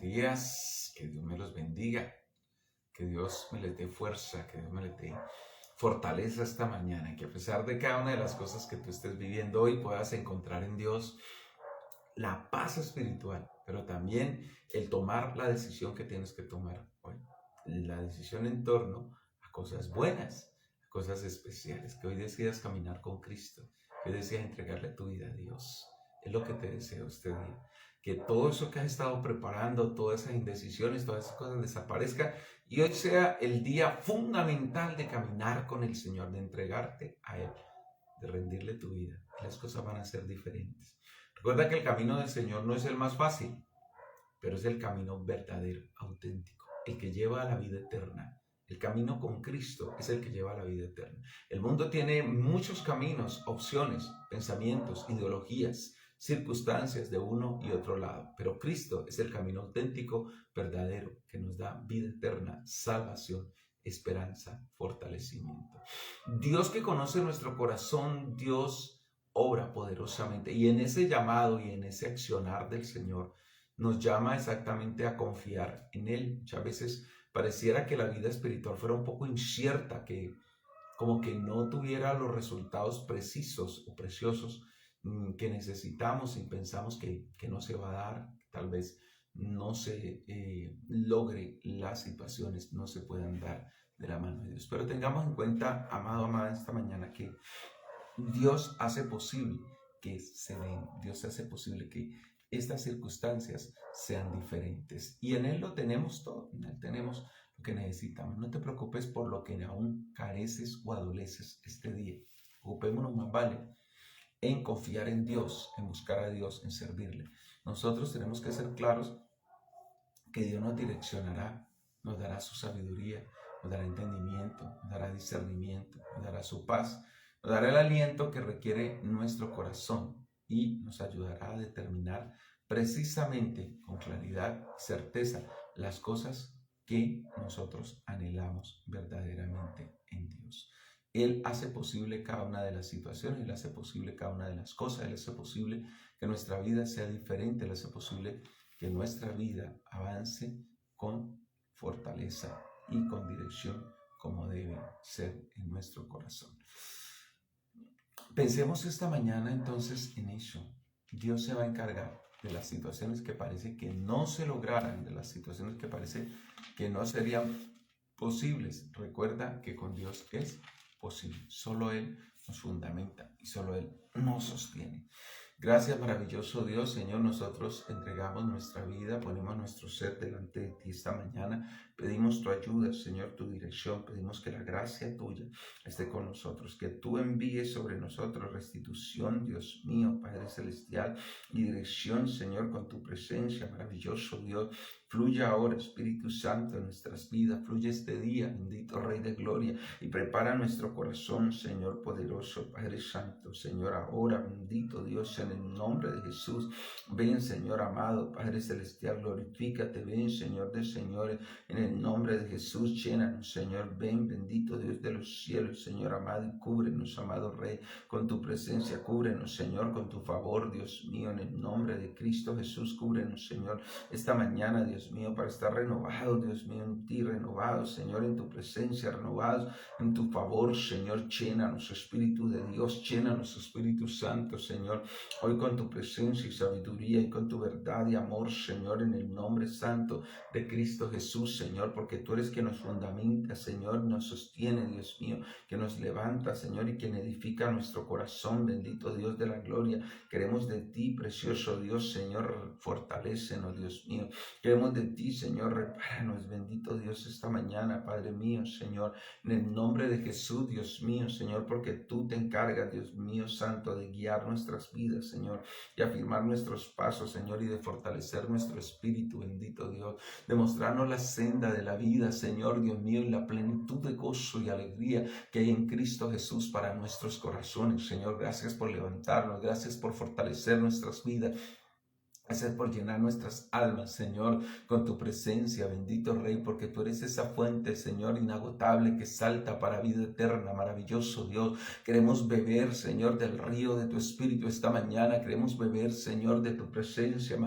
días, que Dios me los bendiga, que Dios me les dé fuerza, que Dios me les dé fortaleza esta mañana, y que a pesar de cada una de las cosas que tú estés viviendo hoy puedas encontrar en Dios la paz espiritual, pero también el tomar la decisión que tienes que tomar hoy, la decisión en torno a cosas buenas, a cosas especiales, que hoy decidas caminar con Cristo, que hoy decidas entregarle tu vida a Dios. Es lo que te deseo este día. Que todo eso que has estado preparando, todas esas indecisiones, todas esas cosas desaparezcan y hoy sea el día fundamental de caminar con el Señor, de entregarte a Él, de rendirle tu vida. Y las cosas van a ser diferentes. Recuerda que el camino del Señor no es el más fácil, pero es el camino verdadero, auténtico, el que lleva a la vida eterna. El camino con Cristo es el que lleva a la vida eterna. El mundo tiene muchos caminos, opciones, pensamientos, ideologías, circunstancias de uno y otro lado, pero Cristo es el camino auténtico, verdadero, que nos da vida eterna, salvación, esperanza, fortalecimiento. Dios que conoce nuestro corazón, Dios obra poderosamente, y en ese llamado y en ese accionar del Señor nos llama exactamente a confiar en Él. Muchas veces pareciera que la vida espiritual fuera un poco incierta, que como que no tuviera los resultados precisos o preciosos que necesitamos, y pensamos que no se va a dar, tal vez no se logre las situaciones, no se puedan dar de la mano de Dios. Pero tengamos en cuenta, amado, amada, esta mañana, que Dios hace posible que se den, Dios hace posible que estas circunstancias sean diferentes. Y en Él lo tenemos todo, en Él tenemos lo que necesitamos. No te preocupes por lo que aún careces o adoleces este día. Ocupémonos más vale en confiar en Dios, en buscar a Dios, en servirle. Nosotros tenemos que ser claros que Dios nos direccionará, nos dará su sabiduría, nos dará entendimiento, nos dará discernimiento, nos dará su paz, nos dará el aliento que requiere nuestro corazón y nos ayudará a determinar precisamente con claridad y certeza las cosas que nosotros anhelamos verdaderamente en Dios. Él hace posible cada una de las situaciones, Él hace posible cada una de las cosas, Él hace posible que nuestra vida sea diferente, Él hace posible que nuestra vida avance con fortaleza y con dirección como debe ser en nuestro corazón. Pensemos esta mañana entonces en eso. Dios se va a encargar de las situaciones que parece que no se lograran, de las situaciones que parece que no serían posibles. Recuerda que con Dios es posible. Solo Él nos fundamenta y solo Él nos sostiene. Gracias, maravilloso Dios. Señor, nosotros entregamos nuestra vida, ponemos nuestro ser delante de ti esta mañana. Pedimos tu ayuda, Señor, tu dirección. Pedimos que la gracia tuya esté con nosotros, que tú envíes sobre nosotros restitución, Dios mío, Padre Celestial, y dirección, Señor, con tu presencia, maravilloso Dios. Fluye ahora, Espíritu Santo, en nuestras vidas. Fluye este día, bendito Rey de Gloria, y prepara nuestro corazón, Señor poderoso, Padre Santo. Señor, ahora, bendito Dios, en el nombre de Jesús. Ven, Señor amado, Padre Celestial, glorifícate. Ven, Señor de señores, en el nombre de Jesús, llénanos, Señor. Ven, bendito Dios de los cielos, Señor amado, y cúbrenos, amado Rey, con tu presencia. Cúbrenos, Señor, con tu favor, Dios mío, en el nombre de Cristo Jesús. Cúbrenos, Señor, esta mañana, Dios mío, para estar renovados, Dios mío, en ti, renovados, Señor, en tu presencia, renovados en tu favor, Señor. Llénanos, Espíritu de Dios, llénanos, Espíritu Santo, Señor, hoy con tu presencia y sabiduría y con tu verdad y amor, Señor, en el nombre santo de Cristo Jesús, Señor, porque tú eres quien nos fundamenta, Señor, nos sostiene, Dios mío, que nos levanta, Señor, y quien edifica nuestro corazón, bendito Dios de la gloria. Queremos de ti, precioso Dios, Señor, fortalécenos, Dios mío. Queremos de ti, Señor, repáranos, bendito Dios, esta mañana, Padre mío, Señor, en el nombre de Jesús, Dios mío, Señor, porque tú te encargas, Dios mío, santo, de guiar nuestras vidas, Señor, y afirmar nuestros pasos, Señor, y de fortalecer nuestro espíritu, bendito Dios, de mostrarnos la senda de la vida, Señor, Dios mío, y la plenitud de gozo y alegría que hay en Cristo Jesús para nuestros corazones, Señor. Gracias por levantarnos, gracias por fortalecer nuestras vidas. Gracias por llenar nuestras almas, Señor, con tu presencia, bendito Rey, porque tú eres esa fuente, Señor, inagotable que salta para vida eterna, maravilloso Dios. Queremos beber, Señor, del río de tu Espíritu esta mañana. Queremos beber, Señor, de tu presencia,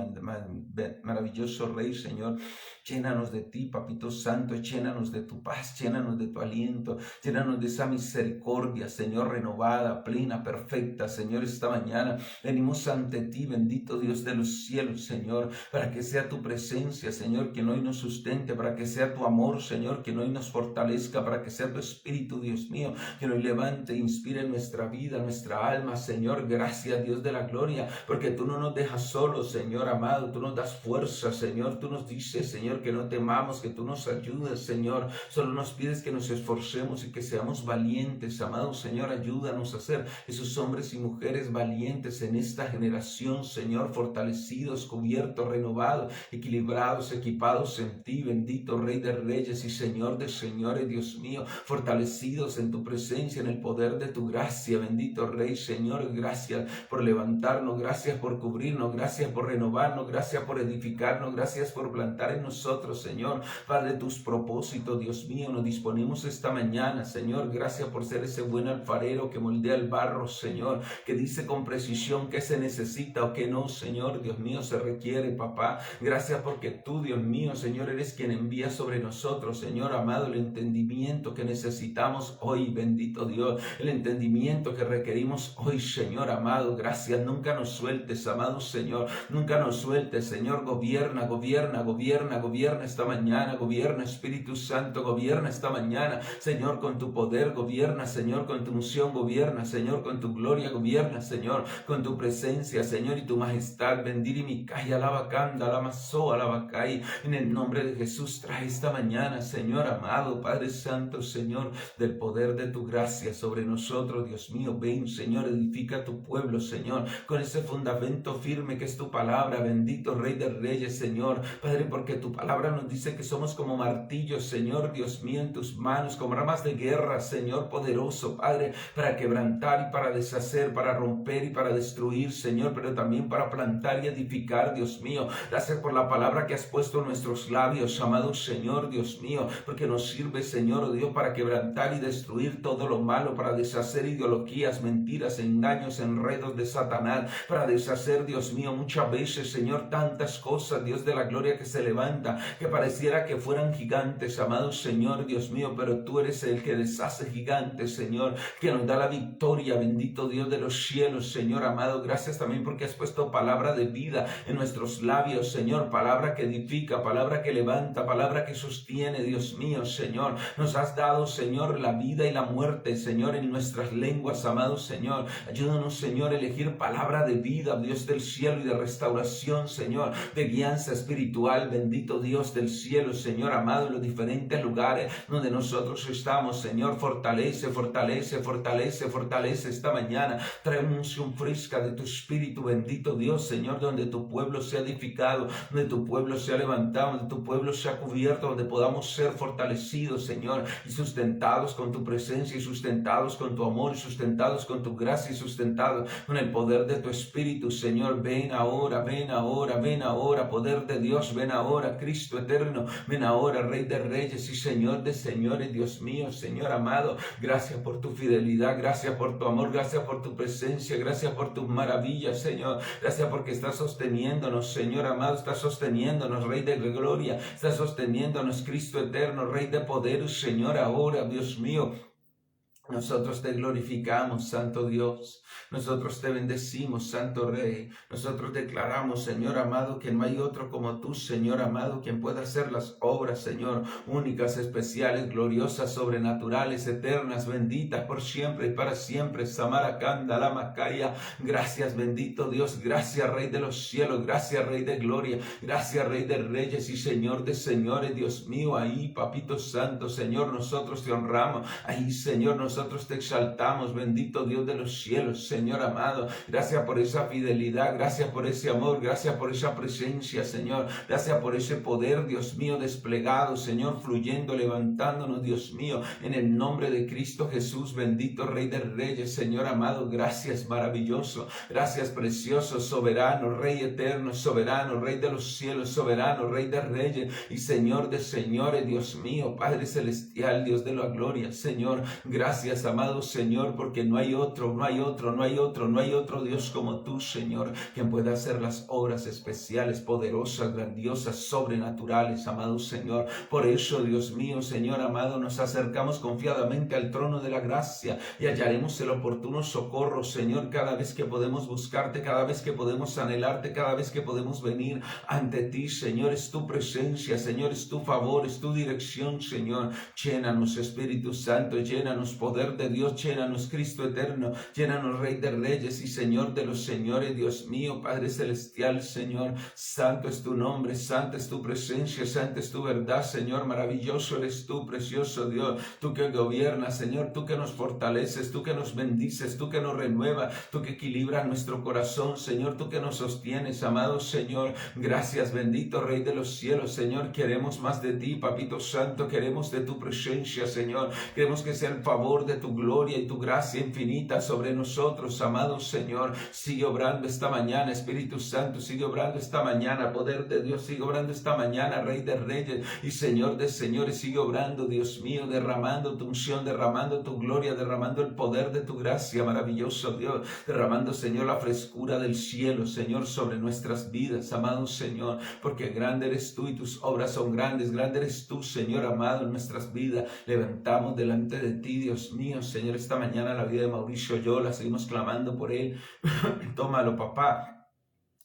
maravilloso Rey, Señor. Llénanos de ti, Papito Santo, llénanos de tu paz, llénanos de tu aliento, llénanos de esa misericordia, Señor, renovada, plena, perfecta, Señor, esta mañana. Venimos ante ti, bendito Dios de los cielos, Señor, para que sea tu presencia, Señor, quien hoy nos sustente, para que sea tu amor, Señor, quien hoy nos fortalezca, para que sea tu Espíritu, Dios mío, que nos levante, inspire nuestra vida, nuestra alma, Señor. Gracias, Dios de la gloria, porque tú no nos dejas solos, Señor amado, tú nos das fuerza, Señor, tú nos dices, Señor, que no temamos, que tú nos ayudes, Señor. Solo nos pides que nos esforcemos y que seamos valientes, amado Señor. Ayúdanos a ser esos hombres y mujeres valientes en esta generación, Señor, fortalecidos, cubiertos, renovados, equilibrados, equipados en ti, bendito Rey de Reyes y Señor de Señores, Dios mío, fortalecidos en tu presencia, en el poder de tu gracia, bendito Rey, Señor. Gracias por levantarnos, gracias por cubrirnos, gracias por renovarnos, gracias por edificarnos, gracias por plantar en nosotros, Señor, Padre, tus propósitos, Dios mío. Nos disponemos esta mañana, Señor. Gracias por ser ese buen alfarero que moldea el barro, Señor, que dice con precisión qué se necesita o qué no, Señor, Dios mío, se requiere, papá. Gracias porque tú, Dios mío, Señor, eres quien envía sobre nosotros, Señor amado, el entendimiento que necesitamos hoy, bendito Dios, el entendimiento que requerimos hoy, Señor amado. Gracias, nunca nos sueltes, amado Señor, nunca nos sueltes, Señor. Gobierna, gobierna, gobierna, gobierna esta mañana, gobierna, Espíritu Santo, gobierna esta mañana, Señor, con tu poder, gobierna, Señor, con tu unción, gobierna, Señor, con tu gloria, gobierna, Señor, con tu presencia, Señor, y tu majestad. Bendiri mi calle, alabacanda, alamazo, alabacay, en el nombre de Jesús. Trae esta mañana, Señor amado, Padre Santo, Señor, del poder de tu gracia sobre nosotros, Dios mío. Ven, Señor, edifica tu pueblo, Señor, con ese fundamento firme que es tu palabra, bendito Rey de Reyes, Señor, Padre, porque tu palabra nos dice que somos como martillos, Señor, Dios mío, en tus manos, como ramas de guerra, Señor, poderoso, Padre, para quebrantar y para deshacer, para romper y para destruir, Señor, pero también para plantar y edificar, Dios mío. Gracias por la palabra que has puesto en nuestros labios, amado Señor, Dios mío, porque nos sirve, Señor, oh Dios, para quebrantar y destruir todo lo malo, para deshacer ideologías, mentiras, engaños, enredos de Satanás, para deshacer, Dios mío, muchas veces, Señor, tantas cosas, Dios de la gloria, que se levanta, que pareciera que fueran gigantes, amado Señor, Dios mío, pero tú eres el que deshace gigantes, Señor, que nos da la victoria, bendito Dios de los cielos, Señor amado. Gracias también porque has puesto palabra de vida en nuestros labios, Señor, palabra que edifica, palabra que levanta, palabra que sostiene, Dios mío, Señor. Nos has dado, Señor, la vida y la muerte, Señor, en nuestras lenguas, amado Señor. Ayúdanos, Señor, a elegir palabra de vida, Dios del cielo, y de restauración, Señor, de guianza espiritual, bendito Dios del cielo, Señor amado, en los diferentes lugares donde nosotros estamos, Señor. Fortalece, fortalece, fortalece, fortalece esta mañana. Trae una unción fresca de tu Espíritu, bendito Dios, Señor, donde tu pueblo sea edificado, donde tu pueblo sea levantado, donde tu pueblo sea cubierto, donde podamos ser fortalecidos, Señor, y sustentados con tu presencia, y sustentados con tu amor, y sustentados con tu gracia, y sustentados con el poder de tu Espíritu, Señor. Ven ahora, ven ahora, ven ahora, poder de Dios, ven ahora, Cristo eterno, ven ahora, Rey de Reyes y Señor de Señores, Dios mío, Señor amado. Gracias por tu fidelidad, gracias por tu amor, gracias por tu presencia, gracias por tus maravillas, Señor. Gracias porque estás sosteniéndonos, Señor amado, estás sosteniéndonos, Rey de gloria, estás sosteniéndonos, Cristo eterno, Rey de poder, Señor. Ahora, Dios mío, nosotros te glorificamos, Santo Dios. Nosotros te bendecimos, Santo Rey. Nosotros declaramos, Señor amado, que no hay otro como tú, Señor amado, quien pueda hacer las obras, Señor, únicas, especiales, gloriosas, sobrenaturales, eternas, benditas por siempre y para siempre. Samaracanda, la Macaya. Gracias, bendito Dios. Gracias, Rey de los cielos. Gracias, Rey de gloria. Gracias, Rey de reyes y Señor de señores. Dios mío, ahí, Papito Santo, Señor, nosotros te honramos. Ahí, Señor, nosotros nosotros te exaltamos, bendito Dios de los cielos, Señor amado. Gracias por esa fidelidad, gracias por ese amor, gracias por esa presencia, Señor. Gracias por ese poder, Dios mío, desplegado, Señor, fluyendo, levantándonos, Dios mío, en el nombre de Cristo Jesús, bendito Rey de Reyes, Señor amado. Gracias, maravilloso, gracias, precioso, soberano, Rey eterno, soberano, Rey de los cielos, soberano, Rey de Reyes y Señor de señores, Dios mío, Padre celestial, Dios de la gloria, Señor. Gracias, amado Señor, porque no hay otro, no hay otro, no hay otro, no hay otro Dios como tú, Señor, quien pueda hacer las obras especiales, poderosas, grandiosas, sobrenaturales, amado Señor. Por eso, Dios mío, Señor amado, nos acercamos confiadamente al trono de la gracia y hallaremos el oportuno socorro, Señor, cada vez que podemos buscarte, cada vez que podemos anhelarte, cada vez que podemos venir ante ti, Señor. Es tu presencia, Señor, es tu favor, es tu dirección, Señor. Llénanos, Espíritu Santo, llénanos, poder de Dios, llénanos, Cristo eterno, llénanos, Rey de Reyes y Señor de los señores, Dios mío, Padre celestial, Señor. Santo es tu nombre, santa es tu presencia, santa es tu verdad, Señor. Maravilloso eres tú, precioso Dios, tú que gobiernas, Señor, tú que nos fortaleces, tú que nos bendices, tú que nos renuevas, tú que equilibras nuestro corazón, Señor, tú que nos sostienes, amado Señor. Gracias, bendito Rey de los cielos, Señor. Queremos más de ti, Papito Santo, queremos de tu presencia, Señor. Queremos que sea el favor de tu gloria y tu gracia infinita sobre nosotros, amado Señor. Sigue obrando esta mañana, Espíritu Santo, sigue obrando esta mañana, poder de Dios, sigue obrando esta mañana, Rey de Reyes y Señor de señores, sigue obrando, Dios mío, derramando tu unción, derramando tu gloria, derramando el poder de tu gracia, maravilloso Dios, derramando, Señor, la frescura del cielo, Señor, sobre nuestras vidas, amado Señor, porque grande eres tú y tus obras son grandes, grande eres tú, Señor amado, en nuestras vidas. Levantamos delante de ti, Dios mío, Señor, esta mañana la vida de Mauricio Yola, seguimos clamando por él. Tómalo, papá.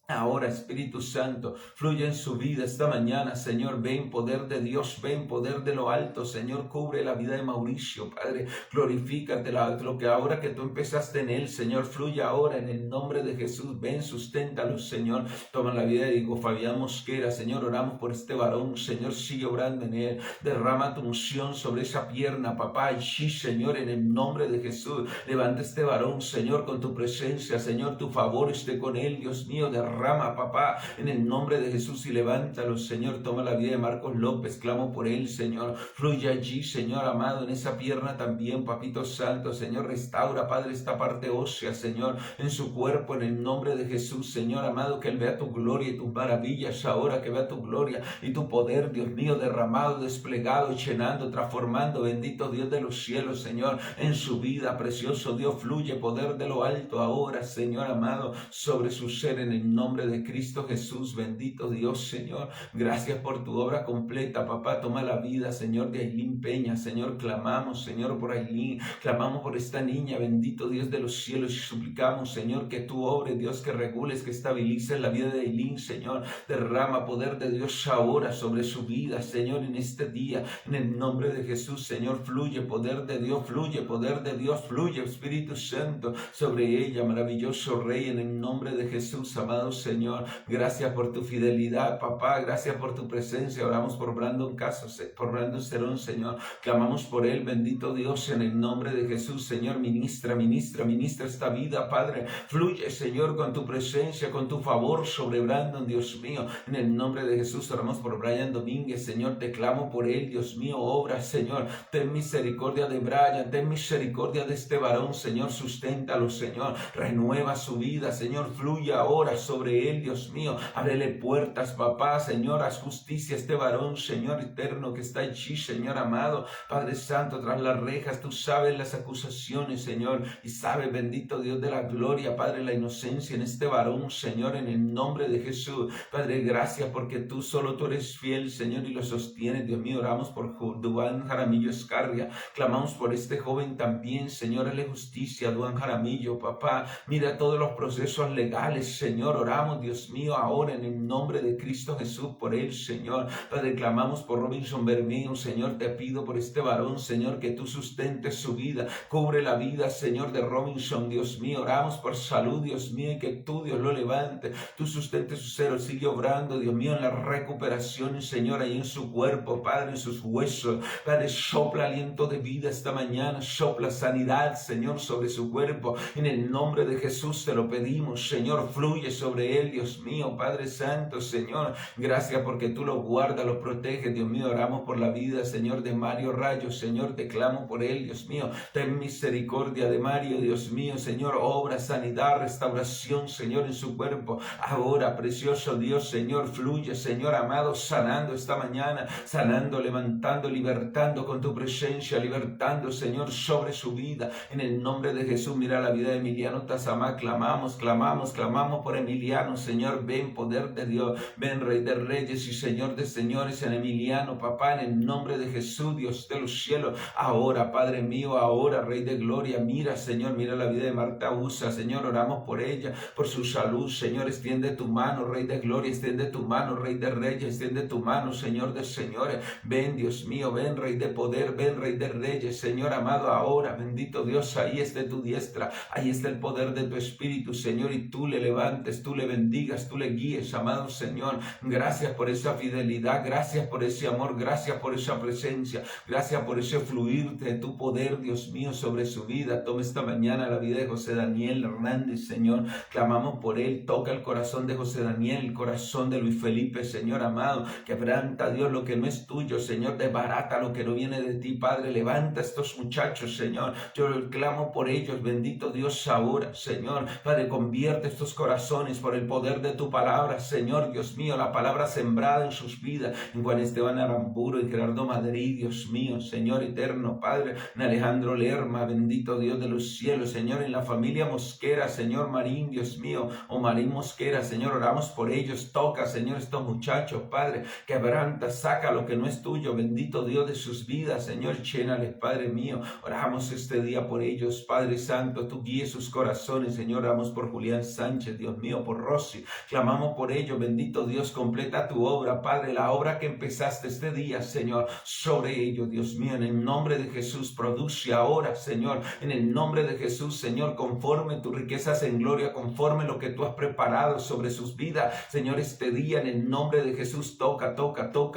Ahora, Espíritu Santo, fluye en su vida esta mañana, Señor. Ven, poder de Dios, ven, poder de lo alto, Señor. Cubre la vida de Mauricio, Padre. Glorifícate, lo que ahora que tú empezaste en él, Señor, fluye ahora en el nombre de Jesús. Ven, susténtalo, Señor. Toma la vida de Diego Fabián Mosquera, Señor. Oramos por este varón, Señor. Sigue orando en él. Derrama tu unción sobre esa pierna, papá. Y sí, Señor, en el nombre de Jesús. Levanta este varón, Señor, con tu presencia, Señor. Tu favor esté con él, Dios mío. Derrama, papá, en el nombre de Jesús y levántalo, Señor. Toma la vida de Marcos López, clamo por él, Señor. Fluye allí, Señor amado, en esa pierna también, Papito Santo, Señor. Restaura, Padre, esta parte ósea, Señor, en su cuerpo, en el nombre de Jesús, Señor amado, que él vea tu gloria y tus maravillas ahora, que vea tu gloria y tu poder, Dios mío, derramado, desplegado, llenando, transformando, bendito Dios de los cielos, Señor, en su vida, precioso Dios. Fluye poder de lo alto ahora, Señor amado, sobre su ser, en el nombre de Cristo Jesús, bendito Dios, Señor. Gracias por tu obra completa, papá. Toma la vida, Señor, de Ailín Peña, Señor. Clamamos, Señor, por Ailín, clamamos por esta niña, bendito Dios de los cielos, y suplicamos, Señor, que tú obres, Dios, que regules, que estabilices la vida de Ailín, Señor. Derrama poder de Dios ahora sobre su vida, Señor, en este día, en el nombre de Jesús, Señor. Fluye poder de Dios, fluye poder de Dios, fluye Espíritu Santo sobre ella, maravilloso Rey, en el nombre de Jesús, amado Señor. Gracias por tu fidelidad, papá. Gracias por tu presencia. Oramos por Brandon Casos, por Brandon Cerón, Señor. Clamamos por él, bendito Dios, en el nombre de Jesús, Señor. Ministra esta vida, Padre. Fluye, Señor, con tu presencia, con tu favor sobre Brandon, Dios mío. En el nombre de Jesús oramos por Brian Domínguez, Señor. Te clamo por él, Dios mío. Obra, Señor. Ten misericordia de Brian. Ten misericordia de este varón, Señor. Susténtalo, Señor. Renueva su vida, Señor. Fluye ahora sobre él, Dios mío. Ábrele puertas, papá, Señor. Haz justicia a este varón, Señor eterno, que está allí, Señor amado. Padre Santo, tras las rejas, tú sabes las acusaciones, Señor, y sabes, bendito Dios de la gloria, Padre, la inocencia en este varón, Señor, en el nombre de Jesús. Padre, gracias porque solo tú eres fiel, Señor, y lo sostienes, Dios mío. Oramos por Duan Jaramillo Escarria. Clamamos por este joven también, Señor. Hazle justicia, Duan Jaramillo, papá. Mira todos los procesos legales, Señor. Oramos oramos, Dios mío, ahora en el nombre de Cristo Jesús por él, Señor. Padre, clamamos por Robinson Bermeo, Señor, te pido por este varón, Señor, que tú sustentes su vida, cubre la vida, Señor, de Robinson, Dios mío. Oramos por salud, Dios mío, y que tú, Dios, lo levante, tú sustentes su ser, sigue obrando, Dios mío, en la recuperación, Señor, ahí en su cuerpo, Padre, en sus huesos. Padre, sopla aliento de vida esta mañana, sopla sanidad, Señor, sobre su cuerpo. En el nombre de Jesús te lo pedimos, Señor, fluye sobre él, Dios mío, Padre Santo, Señor. Gracias porque tú lo guardas, lo proteges, Dios mío. Oramos por la vida, Señor, de Mario Rayo, Señor, te clamo por él, Dios mío. Ten misericordia de Mario, Dios mío, Señor, obra, sanidad, restauración, Señor, en su cuerpo. Ahora, precioso Dios, Señor, fluye, Señor amado, sanando esta mañana, sanando, levantando, libertando con tu presencia, libertando, Señor, sobre su vida. En el nombre de Jesús, mira la vida de Emiliano Tazamá, clamamos por Emiliano, Señor, ven poder de Dios, ven Rey de Reyes y Señor de Señores en Emiliano, papá, en el nombre de Jesús, Dios de los cielos. Ahora, Padre mío, ahora, Rey de Gloria, mira, Señor, mira la vida de Marta Usa, Señor, oramos por ella, por su salud, Señor, extiende tu mano, Rey de Gloria, extiende tu mano, Rey de Reyes, extiende tu mano, Señor de Señores. Ven, Dios mío, ven, Rey de poder, ven, Rey de Reyes, Señor amado, ahora, bendito Dios, ahí está tu diestra, ahí está el poder de tu Espíritu, Señor, y tú le levantes, tú le bendigas, tú le guíes, amado Señor. Gracias por esa fidelidad, gracias por ese amor, gracias por esa presencia, gracias por ese fluir de tu poder, Dios mío, sobre su vida. Toma esta mañana la vida de José Daniel Hernández, Señor, clamamos por él, toca el corazón de José Daniel, el corazón de Luis Felipe, Señor amado, quebranta, Dios, lo que no es tuyo, Señor, desbarata lo que no viene de ti, Padre, levanta a estos muchachos, Señor, yo clamo por ellos, bendito Dios, ahora, Señor, Padre, convierte estos corazones por el poder de tu palabra, Señor, Dios mío, la palabra sembrada en sus vidas, en Juan Esteban Aramburo, en Gerardo Madrid, Dios mío, Señor eterno, Padre, en Alejandro Lerma, bendito Dios de los cielos, Señor, en la familia Mosquera, Señor Marín, Dios mío, o Marín Mosquera, Señor, oramos por ellos, toca, Señor, estos muchachos, Padre, quebranta, saca lo que no es tuyo, bendito Dios de sus vidas, Señor, llénales, Padre mío, oramos este día por ellos, Padre Santo, tú guíes sus corazones, Señor, oramos por Julián Sánchez, Dios mío, por Rosy, clamamos por ellos, bendito Dios, completa tu obra, Padre, la obra que empezaste este día, Señor, sobre ellos, Dios mío, en el nombre de Jesús, produce ahora, Señor, en el nombre de Jesús, Señor, conforme tus riquezas en gloria, conforme lo que tú has preparado sobre sus vidas, Señor, este día, en el nombre de Jesús, toca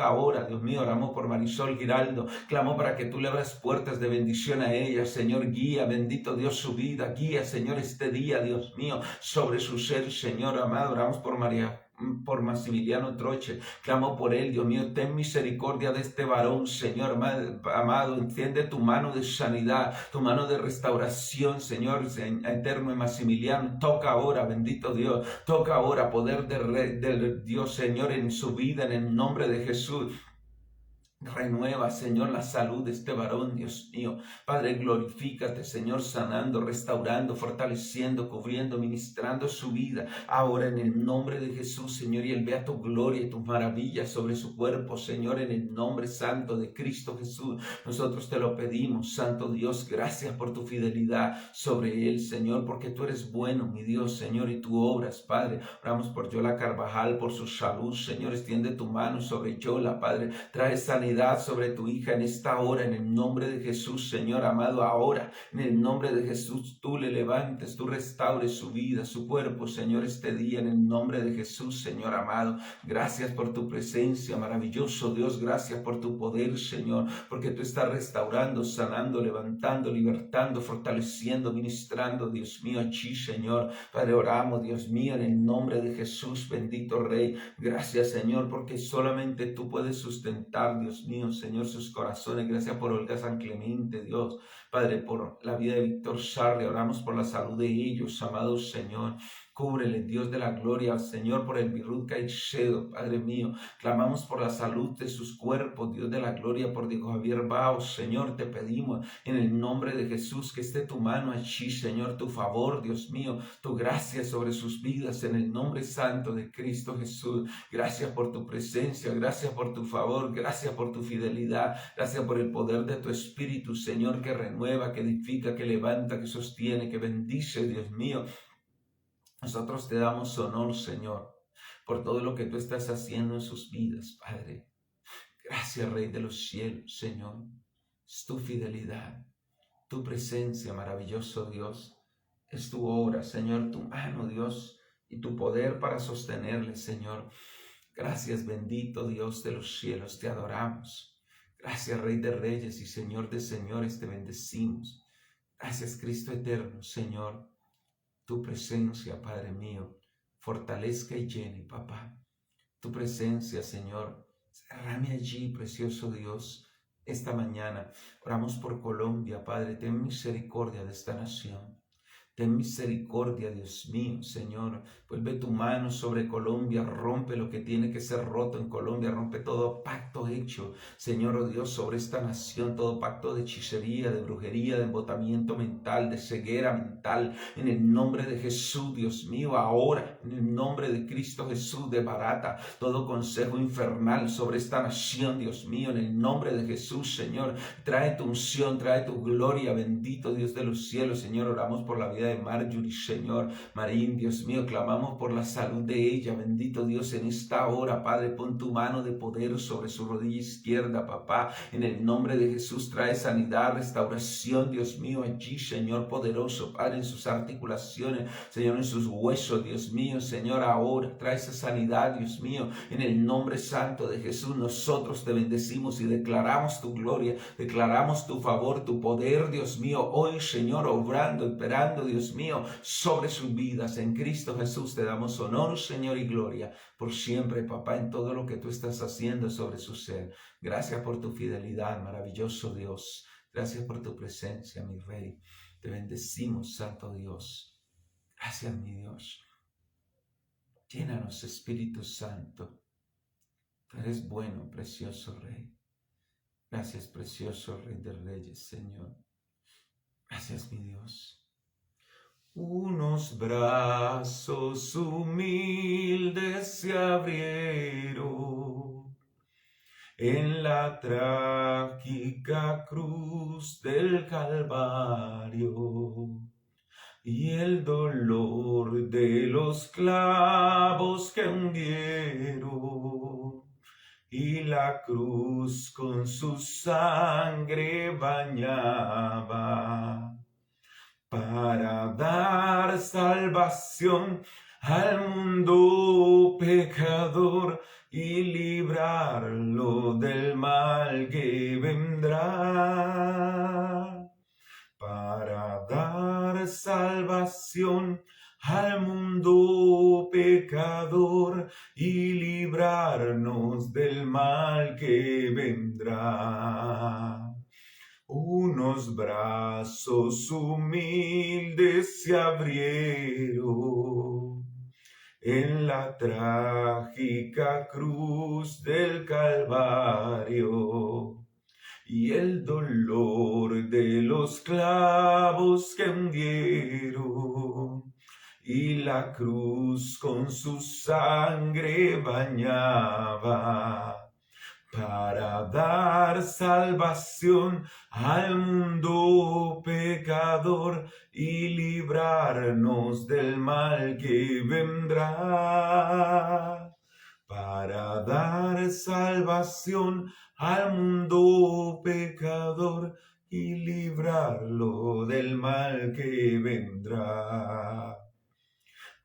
ahora, Dios mío, oramos por Marisol Giraldo, clamo para que tú le abras puertas de bendición a ella, Señor, guía, bendito Dios, su vida, guía, Señor, este día, Dios mío, sobre su ser, Señor amado, oramos por Maximiliano Troche, clamo por él, Dios mío, ten misericordia de este varón, Señor amado, enciende tu mano de sanidad, tu mano de restauración, Señor eterno y Maximiliano, toca ahora, bendito Dios, toca ahora, poder de Dios, Señor, en su vida, en el nombre de Jesús. Renueva, Señor, la salud de este varón, Dios mío. Padre, glorifícate, Señor, sanando, restaurando, fortaleciendo, cubriendo, ministrando su vida. Ahora en el nombre de Jesús, Señor, y Él vea tu gloria y tus maravillas sobre su cuerpo, Señor, en el nombre santo de Cristo Jesús. Nosotros te lo pedimos, Santo Dios, gracias por tu fidelidad sobre Él, Señor, porque tú eres bueno, mi Dios, Señor, y tú obras, Padre. Oramos por Yola Carvajal, por su salud, Señor, extiende tu mano sobre Yola, Padre. Trae sanidad sobre tu hija en esta hora, en el nombre de Jesús, Señor amado, ahora, en el nombre de Jesús, tú le levantes, tú restaures su vida, su cuerpo, Señor, este día, en el nombre de Jesús, Señor amado. Gracias por tu presencia, maravilloso Dios, gracias por tu poder, Señor, porque tú estás restaurando, sanando, levantando, libertando, fortaleciendo, ministrando, Dios mío, allí, Señor. Padre, oramos, Dios mío, en el nombre de Jesús, bendito Rey. Gracias, Señor, porque solamente tú puedes sustentar, Dios mío, Señor, sus corazones. Gracias por Olga San Clemente, Dios. Padre, por la vida de Víctor Charle, oramos por la salud de ellos, amado Señor. Cúbrele, Dios de la gloria, Señor, por el Birrut Caicedo, Padre mío. Clamamos por la salud de sus cuerpos, Dios de la gloria, por Diego Javier Baos, Señor, te pedimos en el nombre de Jesús que esté tu mano allí, Señor, tu favor, Dios mío, tu gracia sobre sus vidas, en el nombre santo de Cristo Jesús. Gracias por tu presencia, gracias por tu favor, gracias por tu fidelidad, gracias por el poder de tu Espíritu, Señor, que renueva, que edifica, que levanta, que sostiene, que bendice, Dios mío. Nosotros te damos honor, Señor, por todo lo que tú estás haciendo en sus vidas, Padre. Gracias, Rey de los cielos, Señor. Es tu fidelidad, tu presencia, maravilloso Dios. Es tu obra, Señor, tu mano, Dios, y tu poder para sostenerle, Señor. Gracias, bendito Dios de los cielos, te adoramos. Gracias, Rey de reyes y Señor de señores, te bendecimos. Gracias, Cristo eterno, Señor. Tu presencia, Padre mío, fortalezca y llene, papá. Tu presencia, Señor, derrame allí, precioso Dios, esta mañana. Oramos por Colombia, Padre, ten misericordia de esta nación. Ten misericordia, Dios mío, Señor. Vuelve tu mano sobre Colombia, rompe lo que tiene que ser roto en Colombia, rompe todo pacto hecho, Señor, oh Dios, sobre esta nación, todo pacto de hechicería, de brujería, de embotamiento mental, de ceguera mental, en el nombre de Jesús, Dios mío, ahora, en el nombre de Cristo Jesús, desbarata todo consejo infernal sobre esta nación, Dios mío, en el nombre de Jesús, Señor. Trae tu unción, trae tu gloria, bendito Dios de los cielos, Señor. Oramos por la vida de Marjorie, Señor. Marín, Dios mío, clamamos por la salud de ella, bendito Dios, en esta hora, Padre, pon tu mano de poder sobre su rodilla izquierda, papá, en el nombre de Jesús. Trae sanidad, restauración, Dios mío, allí, Señor poderoso, Padre, en sus articulaciones, Señor, en sus huesos, Dios mío, Señor, ahora trae esa sanidad, Dios mío, en el nombre santo de Jesús. Nosotros te bendecimos y declaramos tu gloria, declaramos tu favor, tu poder, Dios mío, hoy, Señor, obrando, esperando, Dios mío, sobre sus vidas. En Cristo Jesús te damos honor, Señor, y gloria por siempre, papá, en todo lo que tú estás haciendo sobre su ser. Gracias por tu fidelidad, maravilloso Dios. Gracias por tu presencia, mi Rey. Te bendecimos, Santo Dios. Gracias, mi Dios. Llénanos, Espíritu Santo. Tú eres bueno, precioso Rey. Gracias, precioso Rey de Reyes, Señor. Gracias, mi Dios. Unos brazos humildes se abrieron en la trágica cruz del Calvario, y el dolor de los clavos que hundieron, y la cruz con su sangre bañaba, para dar salvación al mundo pecador y librarlo del mal que vendrá. Para dar salvación al mundo pecador y librarnos del mal que vendrá. Unos brazos humildes se abrieron en la trágica cruz del Calvario, y el dolor de los clavos que hundieron, y la cruz con su sangre bañaba, para dar salvación al mundo pecador y librarnos del mal que vendrá. Para dar salvación al mundo pecador y librarlo del mal que vendrá.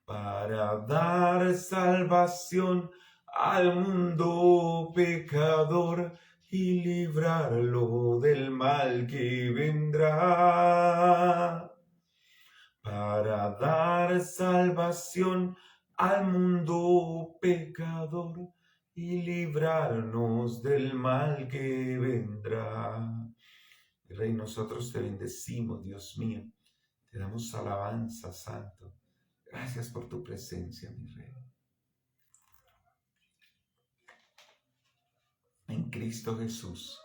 Para dar salvación al mundo pecador y librarlo del mal que vendrá. Para dar salvación al mundo pecador y librarnos del mal que vendrá. Rey, nosotros te bendecimos, Dios mío. Te damos alabanza, Santo. Gracias por tu presencia, mi Rey. En Cristo Jesús.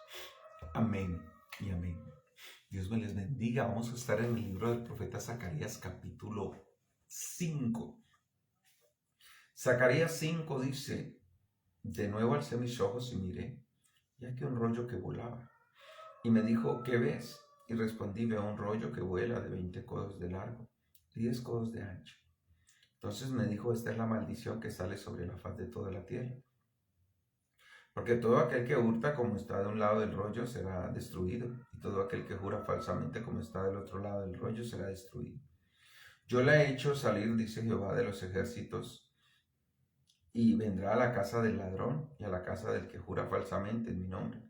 Amén y amén. Dios me les bendiga. Vamos a estar en el libro del profeta Zacarías, capítulo 5. Zacarías 5 dice: de nuevo alcé mis ojos y miré, y aquí un rollo que volaba. Y me dijo: ¿qué ves? Y respondí: veo un rollo que vuela de 20 codos de largo y 10 codos de ancho. Entonces me dijo, esta es la maldición que sale sobre la faz de toda la tierra. Porque todo aquel que hurta como está de un lado del rollo será destruido, y todo aquel que jura falsamente como está del otro lado del rollo será destruido. Yo la he hecho salir, dice Jehová de los ejércitos, y vendrá a la casa del ladrón y a la casa del que jura falsamente en mi nombre.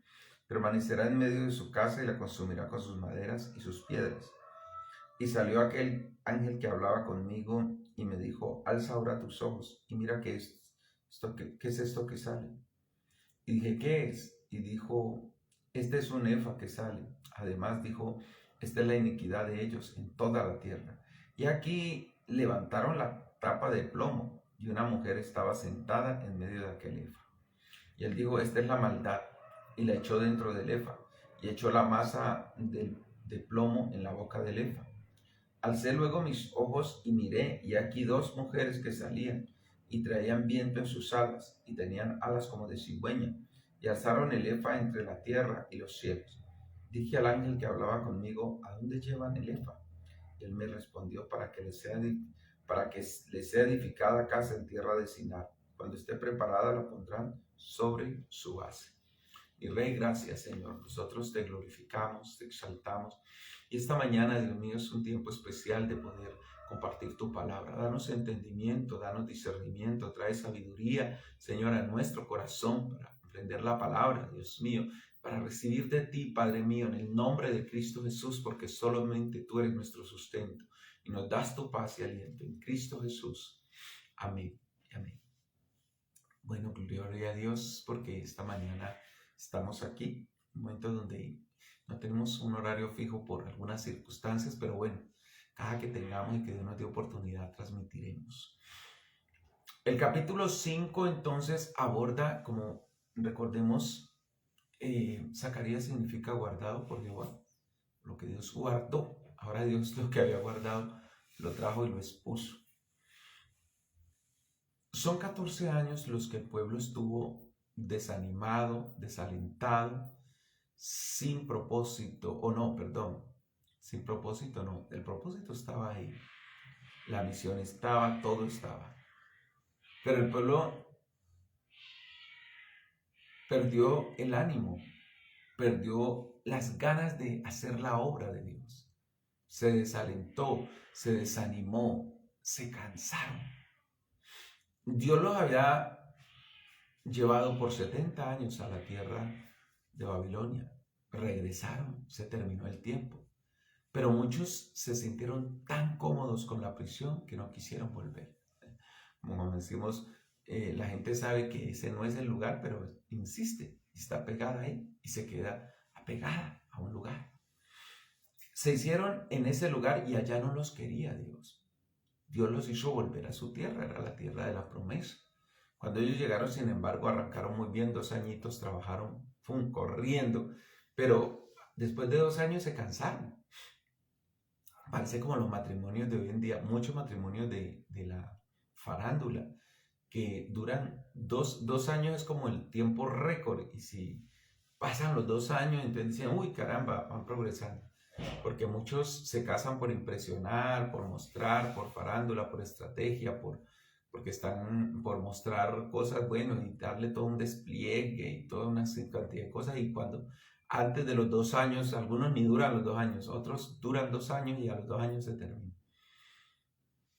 Permanecerá en medio de su casa y la consumirá con sus maderas y sus piedras. Y salió aquel ángel que hablaba conmigo y me dijo, alza ahora tus ojos y mira qué es esto que sale. Y dije, ¿qué es? Y dijo, este es un efa que sale. Además dijo, esta es la iniquidad de ellos en toda la tierra. Y aquí levantaron la tapa de plomo y una mujer estaba sentada en medio de aquel efa. Y él dijo, esta es la maldad, y la echó dentro del efa, y echó la masa de plomo en la boca del efa. Alcé luego mis ojos y miré, y aquí dos mujeres que salían, y traían viento en sus alas, y tenían alas como de cigüeña, y alzaron el efa entre la tierra y los cielos. Dije al ángel que hablaba conmigo, ¿a dónde llevan el efa? Y él me respondió, para que les sea edificada casa en tierra de Sinar. Cuando esté preparada la pondrán sobre su base. Mi Rey, gracias, Señor. Nosotros te glorificamos, te exaltamos. Y esta mañana, Dios mío, es un tiempo especial de poder compartir tu palabra. Danos entendimiento, danos discernimiento, trae sabiduría, Señor, a nuestro corazón para aprender la palabra, Dios mío, para recibir de ti, Padre mío, en el nombre de Cristo Jesús, porque solamente tú eres nuestro sustento y nos das tu paz y aliento en Cristo Jesús. Amén y amén. Bueno, gloria a Dios, porque esta mañana estamos aquí, un momento donde no tenemos un horario fijo por algunas circunstancias, pero bueno, cada que tengamos y que Dios nos dé oportunidad, transmitiremos. El capítulo 5 entonces aborda, como recordemos, Zacarías significa guardado por Jehová, lo que Dios guardó. Ahora Dios lo que había guardado lo trajo y lo expuso. Son 14 años los que el pueblo estuvo desanimado, desalentado, sin propósito, o no, perdón, sin propósito no, el propósito estaba ahí, la misión estaba, todo estaba. Pero el pueblo perdió el ánimo, perdió las ganas de hacer la obra de Dios. Se desalentó, se desanimó, se cansaron. Dios los había llevado por 70 años a la tierra de Babilonia. Regresaron, se terminó el tiempo. Pero muchos se sintieron tan cómodos con la prisión que no quisieron volver. Como decimos, la gente sabe que ese no es el lugar, pero insiste, está pegada ahí y se queda apegada a un lugar. Se hicieron en ese lugar y allá no los quería Dios. Dios los hizo volver a su tierra, era la tierra de la promesa. Cuando ellos llegaron, sin embargo, arrancaron muy bien, 2 añitos, trabajaron, corriendo, pero después de 2 años se cansaron. Parece como los matrimonios de hoy en día, muchos matrimonios de la farándula, que duran 2 años, es como el tiempo récord, y si pasan los 2 años, entonces dicen, uy, caramba, van progresando. Porque muchos se casan por impresionar, por mostrar, por farándula, por estrategia, porque están por mostrar cosas, bueno, y darle todo un despliegue y toda una cantidad de cosas. Y cuando antes de los 2 años, algunos ni duran los 2 años, otros duran 2 años y a los 2 años se termina.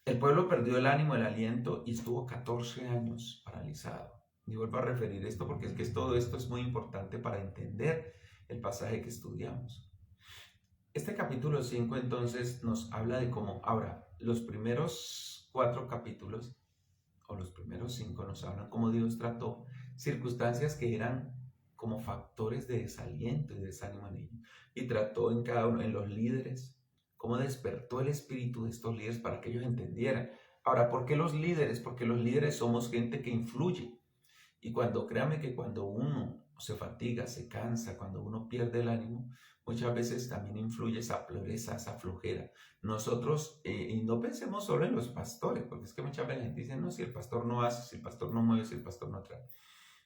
El pueblo perdió el ánimo, el aliento y estuvo 14 años paralizado. Y vuelvo a referir esto porque es que todo esto es muy importante para entender el pasaje que estudiamos. Este capítulo 5 entonces nos habla de cómo, ahora, los primeros 4 capítulos, o los primeros 5 nos hablan cómo Dios trató circunstancias que eran como factores de desaliento y desánimo en ellos. Y trató en cada uno, en los líderes, cómo despertó el espíritu de estos líderes para que ellos entendieran. Ahora, ¿por qué los líderes? Porque los líderes somos gente que influye. Y créame que cuando uno se fatiga, se cansa, cuando uno pierde el ánimo, muchas veces también influye esa pereza, esa flojera. Nosotros, y no pensemos solo en los pastores, porque es que muchas veces la gente dice, no, si el pastor no hace, si el pastor no mueve, si el pastor no trae.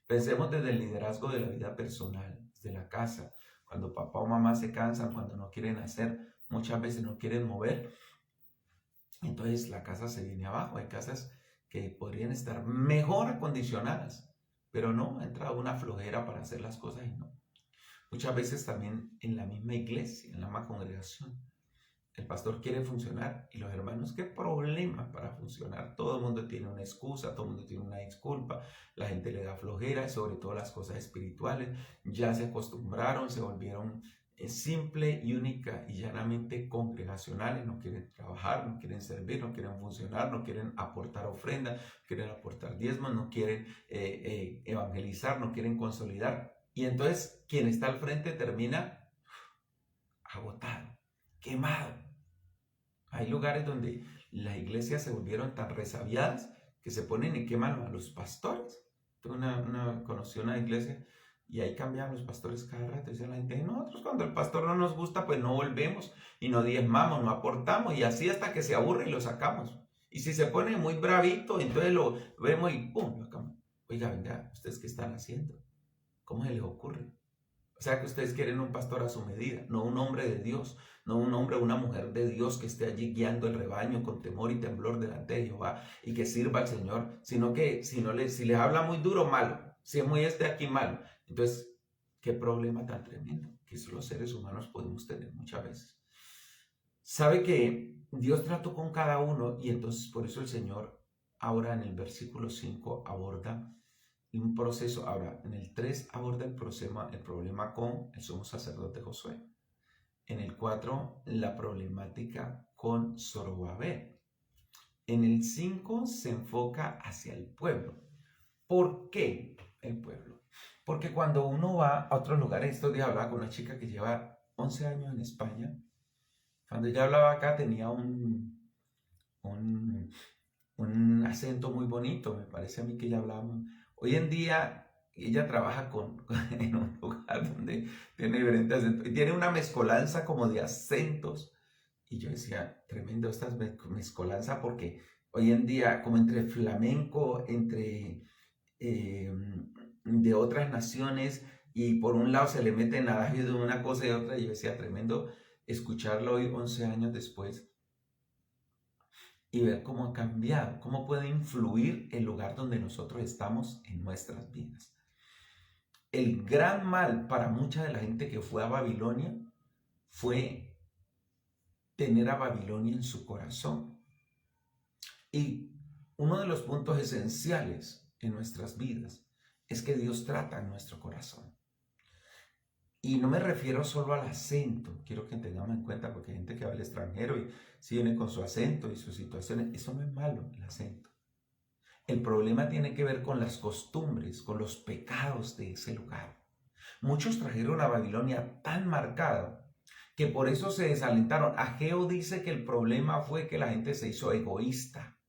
Pensemos desde el liderazgo de la vida personal, desde la casa. Cuando papá o mamá se cansan, cuando no quieren hacer, muchas veces no quieren mover, Entonces la casa se viene abajo. Hay casas que podrían estar mejor acondicionadas, pero no, ha entrado una flojera para hacer las cosas y no. Muchas veces también en la misma iglesia, en la misma congregación, el pastor quiere funcionar y los hermanos, qué problema para funcionar. Todo el mundo tiene una excusa, todo el mundo tiene una disculpa, la gente le da flojera, sobre todo las cosas espirituales. Ya se acostumbraron, se volvieron simple y única y llanamente congregacionales. No quieren trabajar, no quieren servir, no quieren funcionar, no quieren aportar ofrendas, no quieren aportar diezmos, no quieren evangelizar, no quieren consolidar. Y entonces quien está al frente termina agotado, quemado. Hay lugares donde las iglesias se volvieron tan resabiadas que se ponen y queman a los pastores. Conocí una iglesia y ahí cambian los pastores cada rato. Dice la gente, nosotros cuando el pastor no nos gusta, pues no volvemos y no diezmamos, no aportamos, y así hasta que se aburre y lo sacamos. Y si se pone muy bravito, entonces lo vemos y ¡pum! Lo sacamos. Oiga, venga, ¿ustedes qué están haciendo? ¿Cómo se les ocurre? O sea que ustedes quieren un pastor a su medida, no un hombre de Dios, no un hombre o una mujer de Dios que esté allí guiando el rebaño con temor y temblor delante de Jehová y que sirva al Señor, sino que si les habla muy duro, malo, si es muy aquí, malo. Entonces, qué problema tan tremendo que los seres humanos podemos tener muchas veces. Sabe que Dios trató con cada uno y entonces por eso el Señor ahora en el versículo 5 aborda un proceso. Ahora, en el 3 aborda el problema con el sumo sacerdote Josué. En el 4, la problemática con Zorobabel. En el 5 se enfoca hacia el pueblo. ¿Por qué el pueblo? Porque cuando uno va a otros lugares, estos días hablaba con una chica que lleva 11 años en España. Cuando ella hablaba acá tenía un acento muy bonito, me parece a mí que ella hablaba muy... Hoy en día ella trabaja en un lugar donde tiene diferentes acentos y tiene una mezcolanza como de acentos. Y yo decía, tremendo esta mezcolanza porque hoy en día como entre flamenco, entre de otras naciones y por un lado se le meten adagios de una cosa y de otra. Y yo decía, tremendo escucarlo hoy 11 años después y ver cómo ha cambiado, cómo puede influir el lugar donde nosotros estamos en nuestras vidas. El gran mal para mucha de la gente que fue a Babilonia fue tener a Babilonia en su corazón. Y uno de los puntos esenciales en nuestras vidas es que Dios trata en nuestro corazón. Y no me refiero solo al acento, quiero que tengamos en cuenta porque hay gente que va al extranjero y si viene con su acento y sus situaciones, eso no es malo, el acento. El problema tiene que ver con las costumbres, con los pecados de ese lugar. Muchos trajeron a Babilonia tan marcada que por eso se desalentaron. Ageo dice que el problema fue que la gente se hizo egoísta.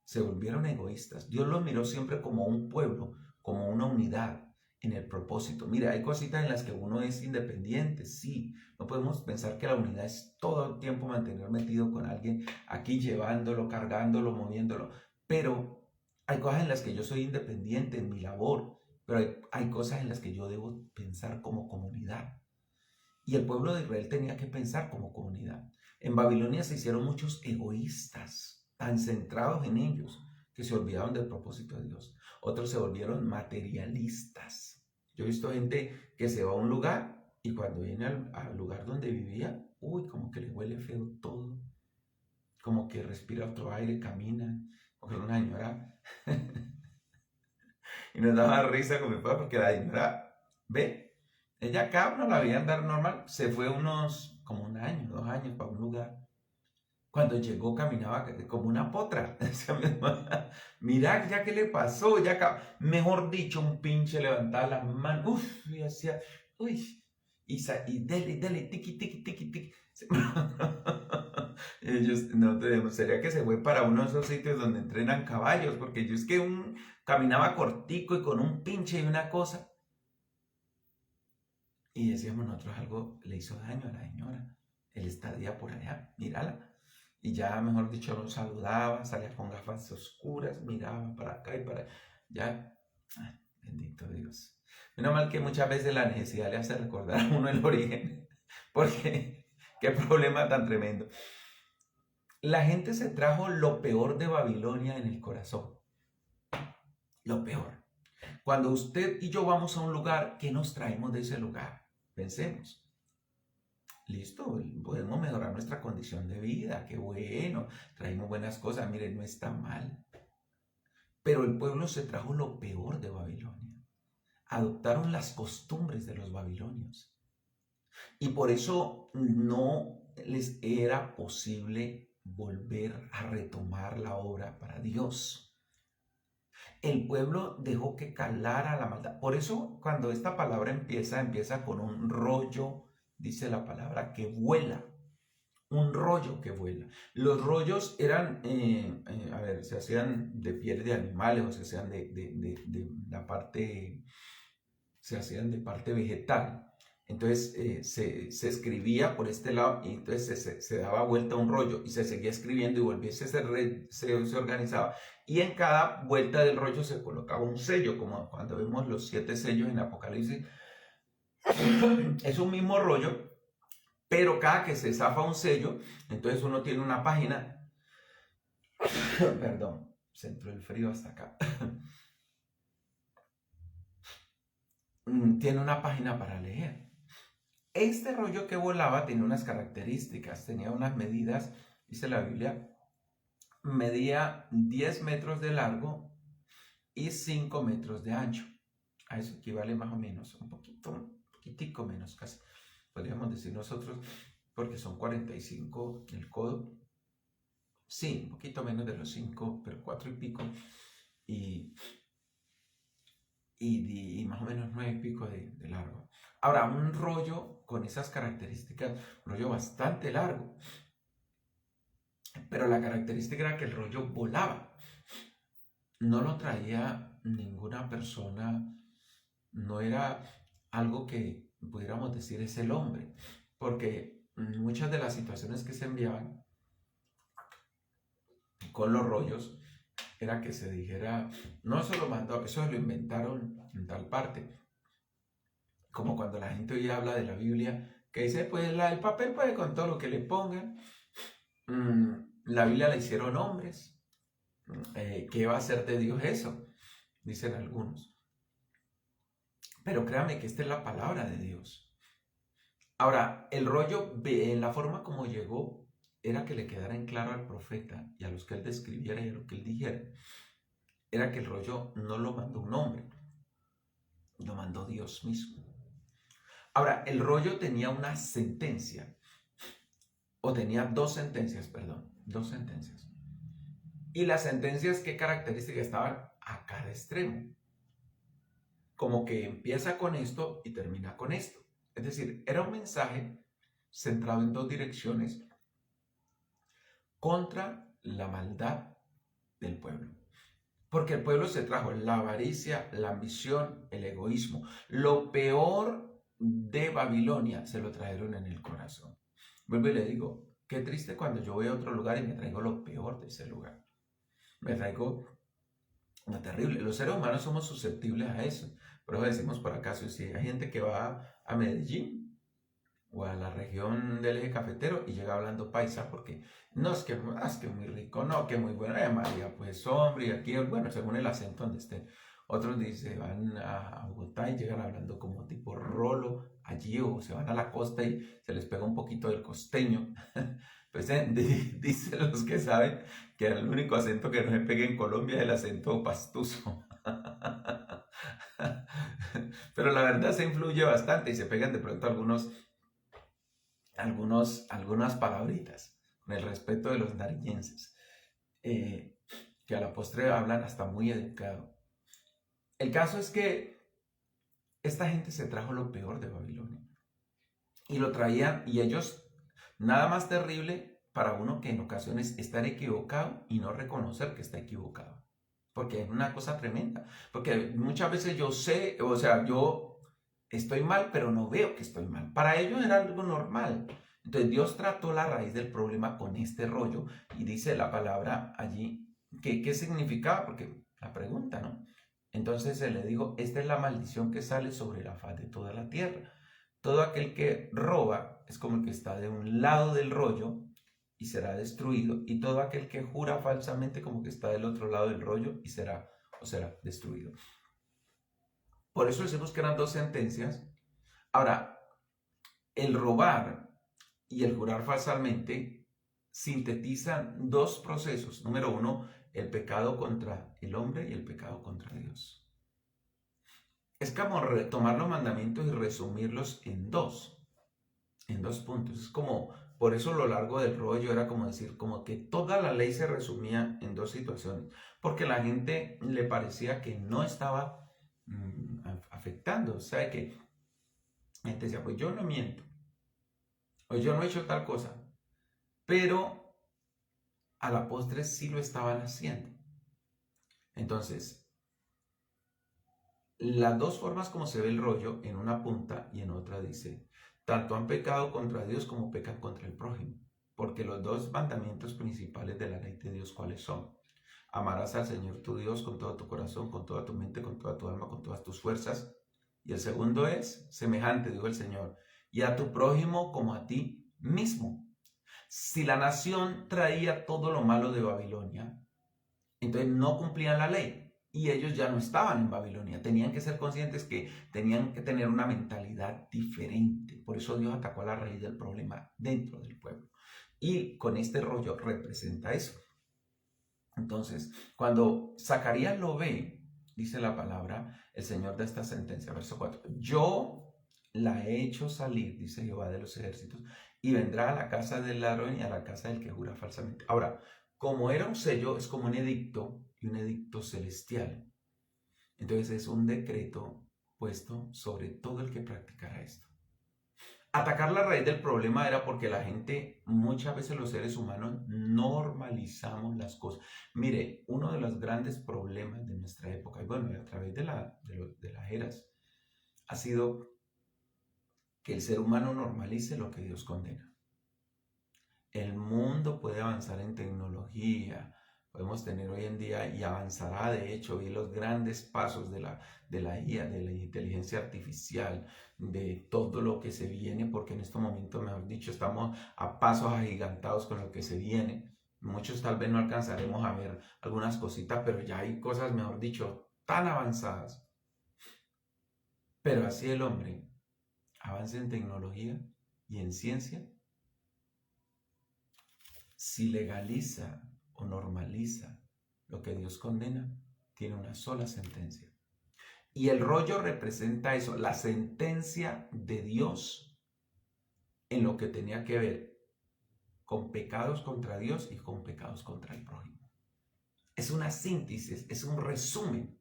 Se volvieron egoístas. Dios los miró siempre como un pueblo, como una unidad en el propósito. Mira, hay cositas en las que uno es independiente, sí. No podemos pensar que la unidad es todo el tiempo mantener metido con alguien aquí llevándolo, cargándolo, moviéndolo. Pero hay cosas en las que yo soy independiente en mi labor, pero hay cosas en las que yo debo pensar como comunidad. Y el pueblo de Israel tenía que pensar como comunidad. En Babilonia se hicieron muchos egoístas, tan centrados en ellos, que se olvidaron del propósito de Dios. Otros se volvieron materialistas. Yo he visto gente que se va a un lugar y cuando viene al lugar donde vivía, como que le huele feo todo. Como que respira otro aire, camina. Porque una señora... y nos daba risa con mi papá porque la señora, ve, ella acá no la veía andar normal. Se fue como un año, 2 años para un lugar. Cuando llegó caminaba como una potra. Mira ya qué le pasó, mejor dicho, un pinche levantaba las manos, y hacía, y dele, tiqui, tiqui, tiqui, tiqui. Sería que se fue para uno de esos sitios donde entrenan caballos, porque yo es que caminaba cortico y con un pinche y una cosa. Y decíamos nosotros, algo le hizo daño a la señora, el estadía por allá, mírala. Y ya, mejor dicho, lo saludaba, salía con gafas oscuras, miraba para acá y para allá. Ya, bendito Dios. Menos mal que muchas veces la necesidad le hace recordar a uno el origen. Porque, qué problema tan tremendo. La gente se trajo lo peor de Babilonia en el corazón. Lo peor. Cuando usted y yo vamos a un lugar, ¿qué nos traemos de ese lugar? Pensemos. Listo, podemos mejorar nuestra condición de vida, qué bueno, traemos buenas cosas, miren, no está mal. Pero el pueblo se trajo lo peor de Babilonia. Adoptaron las costumbres de los babilonios. Y por eso no les era posible volver a retomar la obra para Dios. El pueblo dejó que calara la maldad. Por eso cuando esta palabra empieza con un rollo, dice la palabra, que vuela. Un rollo que vuela. Los rollos eran, se hacían de piel de animales o se hacían de la parte, se hacían de parte vegetal. Entonces se escribía por este lado y entonces se daba vuelta un rollo y se seguía escribiendo y volviese se organizaba. Y en cada vuelta del rollo se colocaba un sello, como cuando vemos los 7 sellos en Apocalipsis. Es un mismo rollo, pero cada que se zafa un sello, entonces uno tiene una página. Perdón, se entró el frío hasta acá. Tiene una página para leer. Este rollo que volaba tenía unas características, tenía unas medidas, dice la Biblia, medía 10 metros de largo y 5 metros de ancho. A eso equivale más o menos, un poquitico menos casi, podríamos decir nosotros, porque son 45 el codo. Sí, un poquito menos de los 5, pero 4 y pico. Y más o menos 9 y pico de largo. Ahora, un rollo con esas características, un rollo bastante largo. Pero la característica era que el rollo volaba. No lo traía ninguna persona, no era algo que pudiéramos decir es el hombre. Porque muchas de las situaciones que se enviaban con los rollos era que se dijera, no se lo mandó, eso lo inventaron en tal parte. Como cuando la gente hoy habla de la Biblia, que dice, pues el papel puede con todo lo que le pongan. La Biblia la hicieron hombres. ¿Qué va a hacer de Dios eso? Dicen algunos. Pero créame que esta es la palabra de Dios. Ahora, el rollo, en la forma como llegó, era que le quedara en claro al profeta y a los que él describiera y a lo que él dijera. Era que el rollo no lo mandó un hombre, lo mandó Dios mismo. Ahora, el rollo tenía una sentencia, o tenía dos sentencias. Y las sentencias, ¿qué características estaban a cada extremo? Como que empieza con esto y termina con esto. Es decir, era un mensaje centrado en dos direcciones contra la maldad del pueblo. Porque el pueblo se trajo la avaricia, la ambición, el egoísmo. Lo peor de Babilonia se lo trajeron en el corazón. Vuelvo y le digo, qué triste cuando yo voy a otro lugar y me traigo lo peor de ese lugar. Me traigo lo terrible. Los seres humanos somos susceptibles a eso. Por eso decimos por acaso, si hay gente que va a Medellín o a la región del eje cafetero y llega hablando paisa, porque no es que muy rico, no, que muy bueno, María, pues hombre, y aquí, bueno, según el acento donde estén. Otros dicen, van a Bogotá y llegan hablando como tipo rolo allí, o se van a la costa y se les pega un poquito del costeño. Pues dicen los que saben que el único acento que no se pega en Colombia es el acento pastuso. Pero la verdad se influye bastante y se pegan de pronto algunas palabritas, con el respeto de los nariñenses, que a la postre hablan hasta muy educado. El caso es que esta gente se trajo lo peor de Babilonia y lo traían, y ellos, nada más terrible para uno que en ocasiones estar equivocado y no reconocer que está equivocado, porque es una cosa tremenda, porque muchas veces yo sé, o sea, yo estoy mal, pero no veo que estoy mal. Para ellos era algo normal. Entonces Dios trató la raíz del problema con este rollo y dice la palabra allí, ¿qué significaba? Porque la pregunta, ¿no? Entonces se le dijo, esta es la maldición que sale sobre la faz de toda la tierra. Todo aquel que roba es como el que está de un lado del rollo y será destruido, y todo aquel que jura falsamente como que está del otro lado del rollo y será destruido. Por eso decimos que eran dos sentencias. Ahora, el robar y el jurar falsamente sintetizan dos procesos. Número uno, el pecado contra el hombre y el pecado contra Dios. Es como tomar los mandamientos y resumirlos en dos puntos. Es como, por eso lo largo del rollo era como decir, como que toda la ley se resumía en dos situaciones, porque a la gente le parecía que no estaba afectando. O sea, que la gente decía, pues yo no miento, o yo no he hecho tal cosa, pero a la postre sí lo estaban haciendo. Entonces, las dos formas como se ve el rollo, en una punta y en otra dice, tanto han pecado contra Dios como pecan contra el prójimo, porque los dos mandamientos principales de la ley de Dios, ¿cuáles son? Amarás al Señor tu Dios con todo tu corazón, con toda tu mente, con toda tu alma, con todas tus fuerzas. Y el segundo es semejante, dijo el Señor, y a tu prójimo como a ti mismo. Si la nación traía todo lo malo de Babilonia, entonces no cumplían la ley. Y ellos ya no estaban en Babilonia. Tenían que ser conscientes que tenían que tener una mentalidad diferente. Por eso Dios atacó a la raíz del problema dentro del pueblo. Y con este rollo representa eso. Entonces, cuando Zacarías lo ve, dice la palabra, el Señor da esta sentencia, verso 4. Yo la he hecho salir, dice Jehová de los ejércitos, y vendrá a la casa del ladrón y a la casa del que jura falsamente. Ahora, como era un sello, es como un edicto, y un edicto celestial. Entonces es un decreto puesto sobre todo el que practicara esto. Atacar la raíz del problema era porque la gente, muchas veces los seres humanos, normalizamos las cosas. Mire, uno de los grandes problemas de nuestra época, y bueno, a través de las eras, ha sido que el ser humano normalice lo que Dios condena. El mundo puede avanzar en tecnología, podemos tener hoy en día y avanzará de hecho, y los grandes pasos de la IA, de la inteligencia artificial, de todo lo que se viene, porque en este momento, mejor dicho, estamos a pasos agigantados con lo que se viene. Muchos tal vez no alcanzaremos a ver algunas cositas, pero ya hay cosas, mejor dicho, tan avanzadas. Pero así el hombre avanza en tecnología y en ciencia, si legaliza o normaliza lo que Dios condena, tiene una sola sentencia. Y el rollo representa eso, la sentencia de Dios en lo que tenía que ver con pecados contra Dios y con pecados contra el prójimo. Es una síntesis, es un resumen,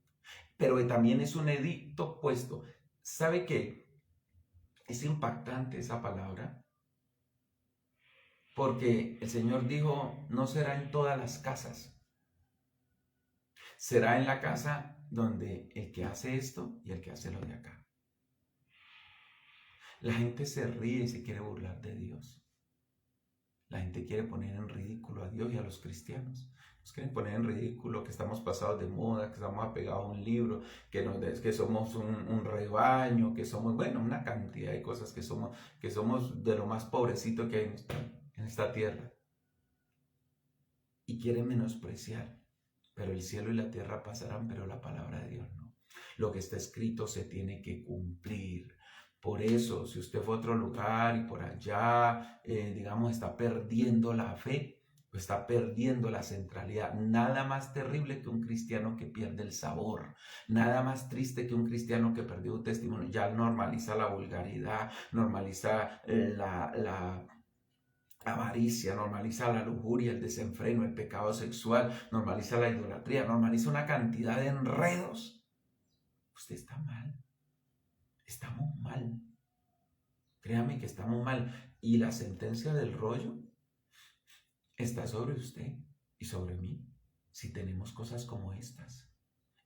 pero también es un edicto puesto. ¿Sabe qué? Es impactante esa palabra, porque el Señor dijo, no será en todas las casas, será en la casa donde el que hace esto y el que hace lo de acá. La gente se ríe y se quiere burlar de Dios. La gente quiere poner en ridículo a Dios y a los cristianos. Nos quieren poner en ridículo que estamos pasados de moda, que estamos apegados a un libro, que somos un rebaño, que somos, bueno, una cantidad de cosas que somos de lo más pobrecito que hay en esta tierra. Y quieren menospreciar. Pero el cielo y la tierra pasarán, pero la palabra de Dios no. Lo que está escrito se tiene que cumplir. Por eso, si usted fue a otro lugar y por allá, digamos, está perdiendo la fe, pues está perdiendo la centralidad. Nada más terrible que un cristiano que pierde el sabor. Nada más triste que un cristiano que perdió un testimonio. Ya normaliza la vulgaridad, normaliza la avaricia, normaliza la lujuria, el desenfreno, el pecado sexual, normaliza la idolatría, normaliza una cantidad de enredos. Usted está mal. Estamos mal. Créame que estamos mal. Y la sentencia del rollo está sobre usted y sobre mí si tenemos cosas como estas.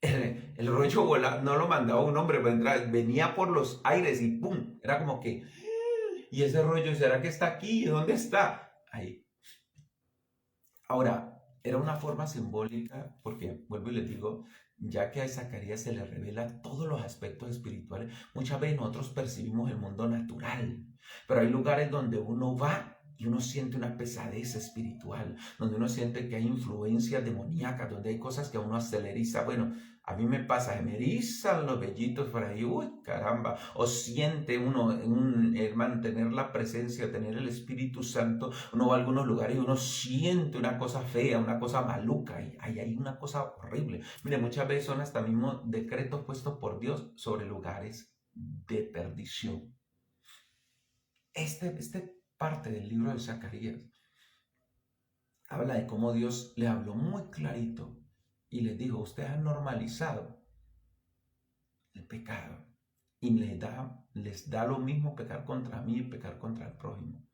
El rollo no lo mandaba un hombre, venía por los aires y ¡pum! Era como que, ¿y ese rollo será que está aquí? ¿Dónde está? Ahí. Ahora, era una forma simbólica porque, vuelvo y les digo, ya que a Zacarías se le revela todos los aspectos espirituales, muchas veces nosotros percibimos el mundo natural, pero hay lugares donde uno va y uno siente una pesadez espiritual, donde uno siente que hay influencias demoníacas, donde hay cosas que a uno aceleriza. Bueno, a mí me pasa, se me erizan los vellitos por ahí, uy, caramba. O siente uno, hermano, tener la presencia, tener el Espíritu Santo. Uno va a algunos lugares y uno siente una cosa fea, una cosa maluca, y hay una cosa horrible. Mire, muchas veces son hasta mismos decretos puestos por Dios sobre lugares de perdición. Este parte del libro de Zacarías habla de cómo Dios le habló muy clarito y les dijo: ustedes han normalizado el pecado y les da lo mismo pecar contra mí y pecar contra el prójimo.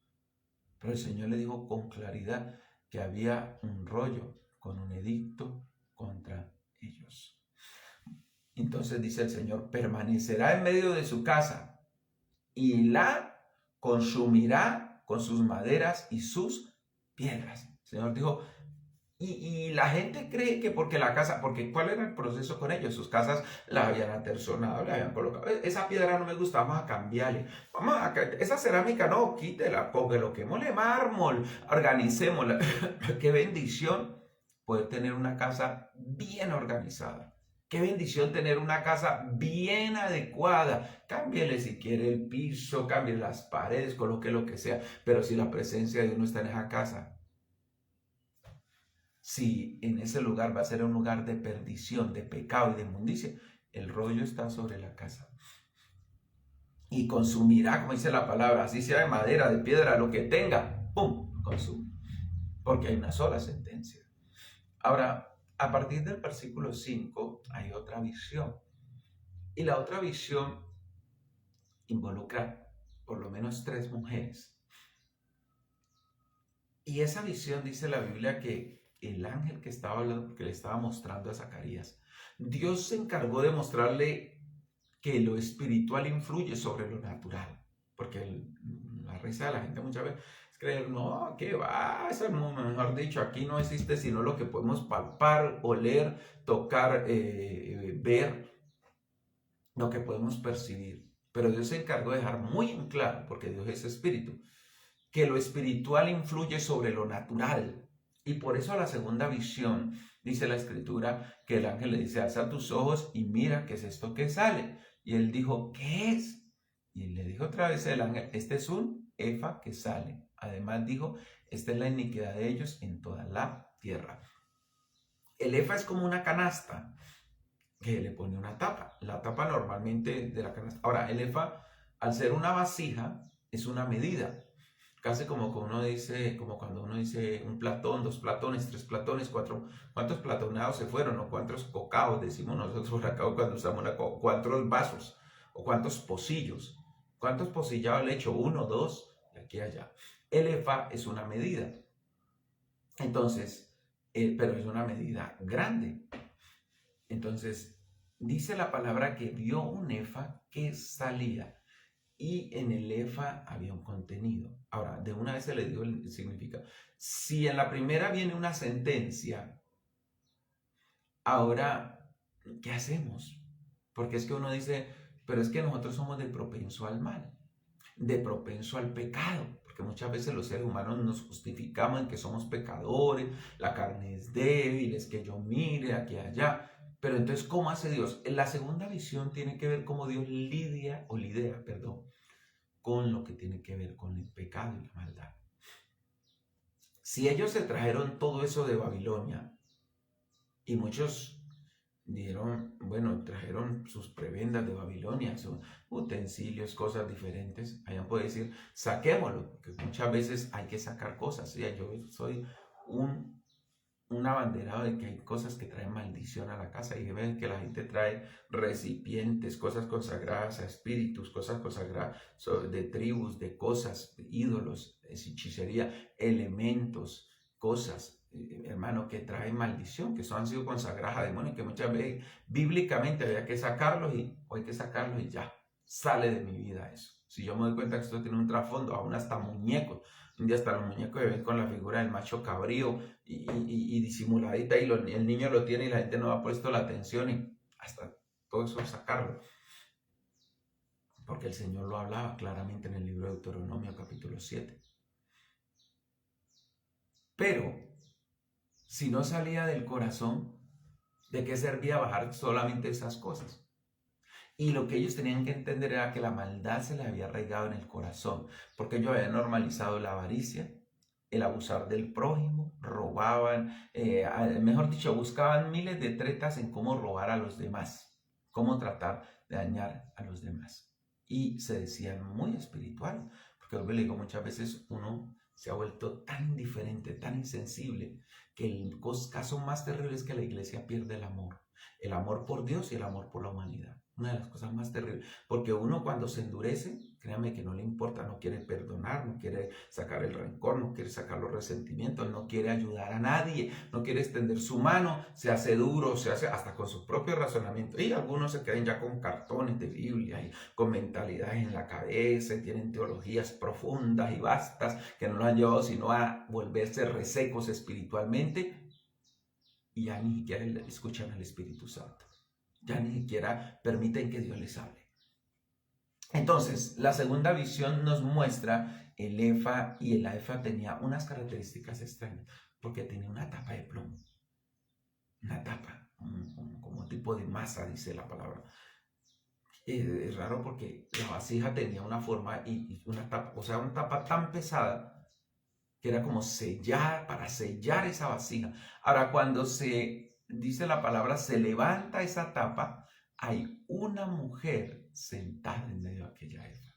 Pero el Señor le dijo con claridad que había un rollo con un edicto contra ellos. Entonces dice el Señor: permanecerá en medio de su casa y la consumirá con sus maderas y sus piedras. El Señor dijo, y la gente cree que porque la casa, porque ¿cuál era el proceso con ellos? Sus casas las habían aterzonado, le habían colocado, esa piedra no me gusta, vamos a cambiarle, esa cerámica no, quítela, coloquémosle mármol, organicémosla. Qué bendición poder tener una casa bien organizada. Qué bendición tener una casa bien adecuada. Cámbiele si quiere el piso, cámbiele las paredes, coloque lo que sea. Pero si la presencia de Dios no está en esa casa, si en ese lugar va a ser un lugar de perdición, de pecado y de inmundicia, el rollo está sobre la casa. Y consumirá, como dice la palabra, así sea de madera, de piedra, lo que tenga, ¡pum!, consume. Porque hay una sola sentencia. Ahora, a partir del versículo 5 hay otra visión. Y la otra visión involucra por lo menos 3 mujeres. Y esa visión dice la Biblia que el ángel que estaba hablando, que le estaba mostrando a Zacarías, Dios se encargó de mostrarle que lo espiritual influye sobre lo natural. Porque la risa de la gente muchas veces es creer, no, ¿qué va? Eso no, mejor dicho, aquí no existe sino lo que podemos palpar, oler, tocar, ver, lo que podemos percibir. Pero Dios se encargó de dejar muy en claro, porque Dios es espíritu, que lo espiritual influye sobre lo natural. Y por eso la segunda visión, dice la escritura, que el ángel le dice: alza tus ojos y mira qué es esto que sale. Y él dijo: ¿qué es? Y le dijo otra vez el ángel: este es un efa que sale. Además dijo: esta es la iniquidad de ellos en toda la tierra. El efa es como una canasta que le pone una tapa. La tapa normalmente de la canasta. Ahora, el efa, al ser una vasija, es una medida. Casi como cuando uno dice un platón, 2 platones, 3 platones, 4. ¿Cuántos platonados se fueron? ¿O cuántos cocaos decimos nosotros por acá cuando usamos cuántos vasos? ¿O cuántos pocillos? ¿Cuántos pocillados le echo? 1, 2, de aquí a allá. El efa es una medida. Entonces, pero es una medida grande. Entonces, dice la palabra que vio un efa que salía. Y en el efa había un contenido. Ahora, de una vez se le dio el significado. Si en la primera viene una sentencia, ahora, ¿qué hacemos? Porque es que uno dice, pero es que nosotros somos de propenso al mal, de propenso al pecado. Porque muchas veces los seres humanos nos justificamos en que somos pecadores, la carne es débil, es que yo mire aquí y allá. Pero entonces, ¿cómo hace Dios? En la segunda visión tiene que ver cómo Dios lidia con lo que tiene que ver con el pecado y la maldad. Si ellos se trajeron todo eso de Babilonia, y muchos trajeron sus prebendas de Babilonia, sus utensilios, cosas diferentes, allá puede decir, saquémoslo, porque muchas veces hay que sacar cosas. ¿Sí? Yo soy un abanderado de que hay cosas que traen maldición a la casa, y ven que la gente trae recipientes, cosas consagradas a espíritus, cosas consagradas de tribus, de cosas, de ídolos, hechicería, elementos, cosas, hermano, que traen maldición, que han sido consagradas a demonios, que muchas veces bíblicamente había que sacarlos y hay que sacarlos y ya, sale de mi vida eso. Si yo me doy cuenta que esto tiene un trasfondo, aún hasta muñecos, un día hasta los muñecos se ven con la figura del macho cabrío y disimuladita, y el niño lo tiene y la gente no ha puesto la atención, y hasta todo eso sacarlo. Porque el Señor lo hablaba claramente en el libro de Deuteronomio capítulo 7. Pero si no salía del corazón, ¿de qué servía bajar solamente esas cosas? Y lo que ellos tenían que entender era que la maldad se les había arraigado en el corazón, porque ellos habían normalizado la avaricia, el abusar del prójimo, robaban, mejor dicho, buscaban miles de tretas en cómo robar a los demás, cómo tratar de dañar a los demás. Y se decían muy espiritual, porque yo le digo, muchas veces uno se ha vuelto tan indiferente, tan insensible, que el caso más terrible es que la iglesia pierde el amor por Dios y el amor por la humanidad. Una de las cosas más terribles, porque uno cuando se endurece, créame que no le importa, no quiere perdonar, no quiere sacar el rencor, no quiere sacar los resentimientos, no quiere ayudar a nadie, no quiere extender su mano, se hace duro, se hace hasta con su propio razonamiento. Y algunos se quedan ya con cartones de Biblia y con mentalidades en la cabeza y tienen teologías profundas y vastas que no los han llevado sino a volverse resecos espiritualmente y ya ni siquiera escuchan al Espíritu Santo. Ya ni siquiera permiten que Dios les hable. Entonces, la segunda visión nos muestra el efa, y el efa tenía unas características extrañas, porque tenía una tapa de plomo. Una tapa, como un tipo de masa, dice la palabra. Es raro porque la vasija tenía una forma y una tapa, o sea, una tapa tan pesada que era como para sellar esa vasija. Ahora, cuando se dice la palabra, se levanta esa tapa, hay una mujer sentada en medio de aquella efa.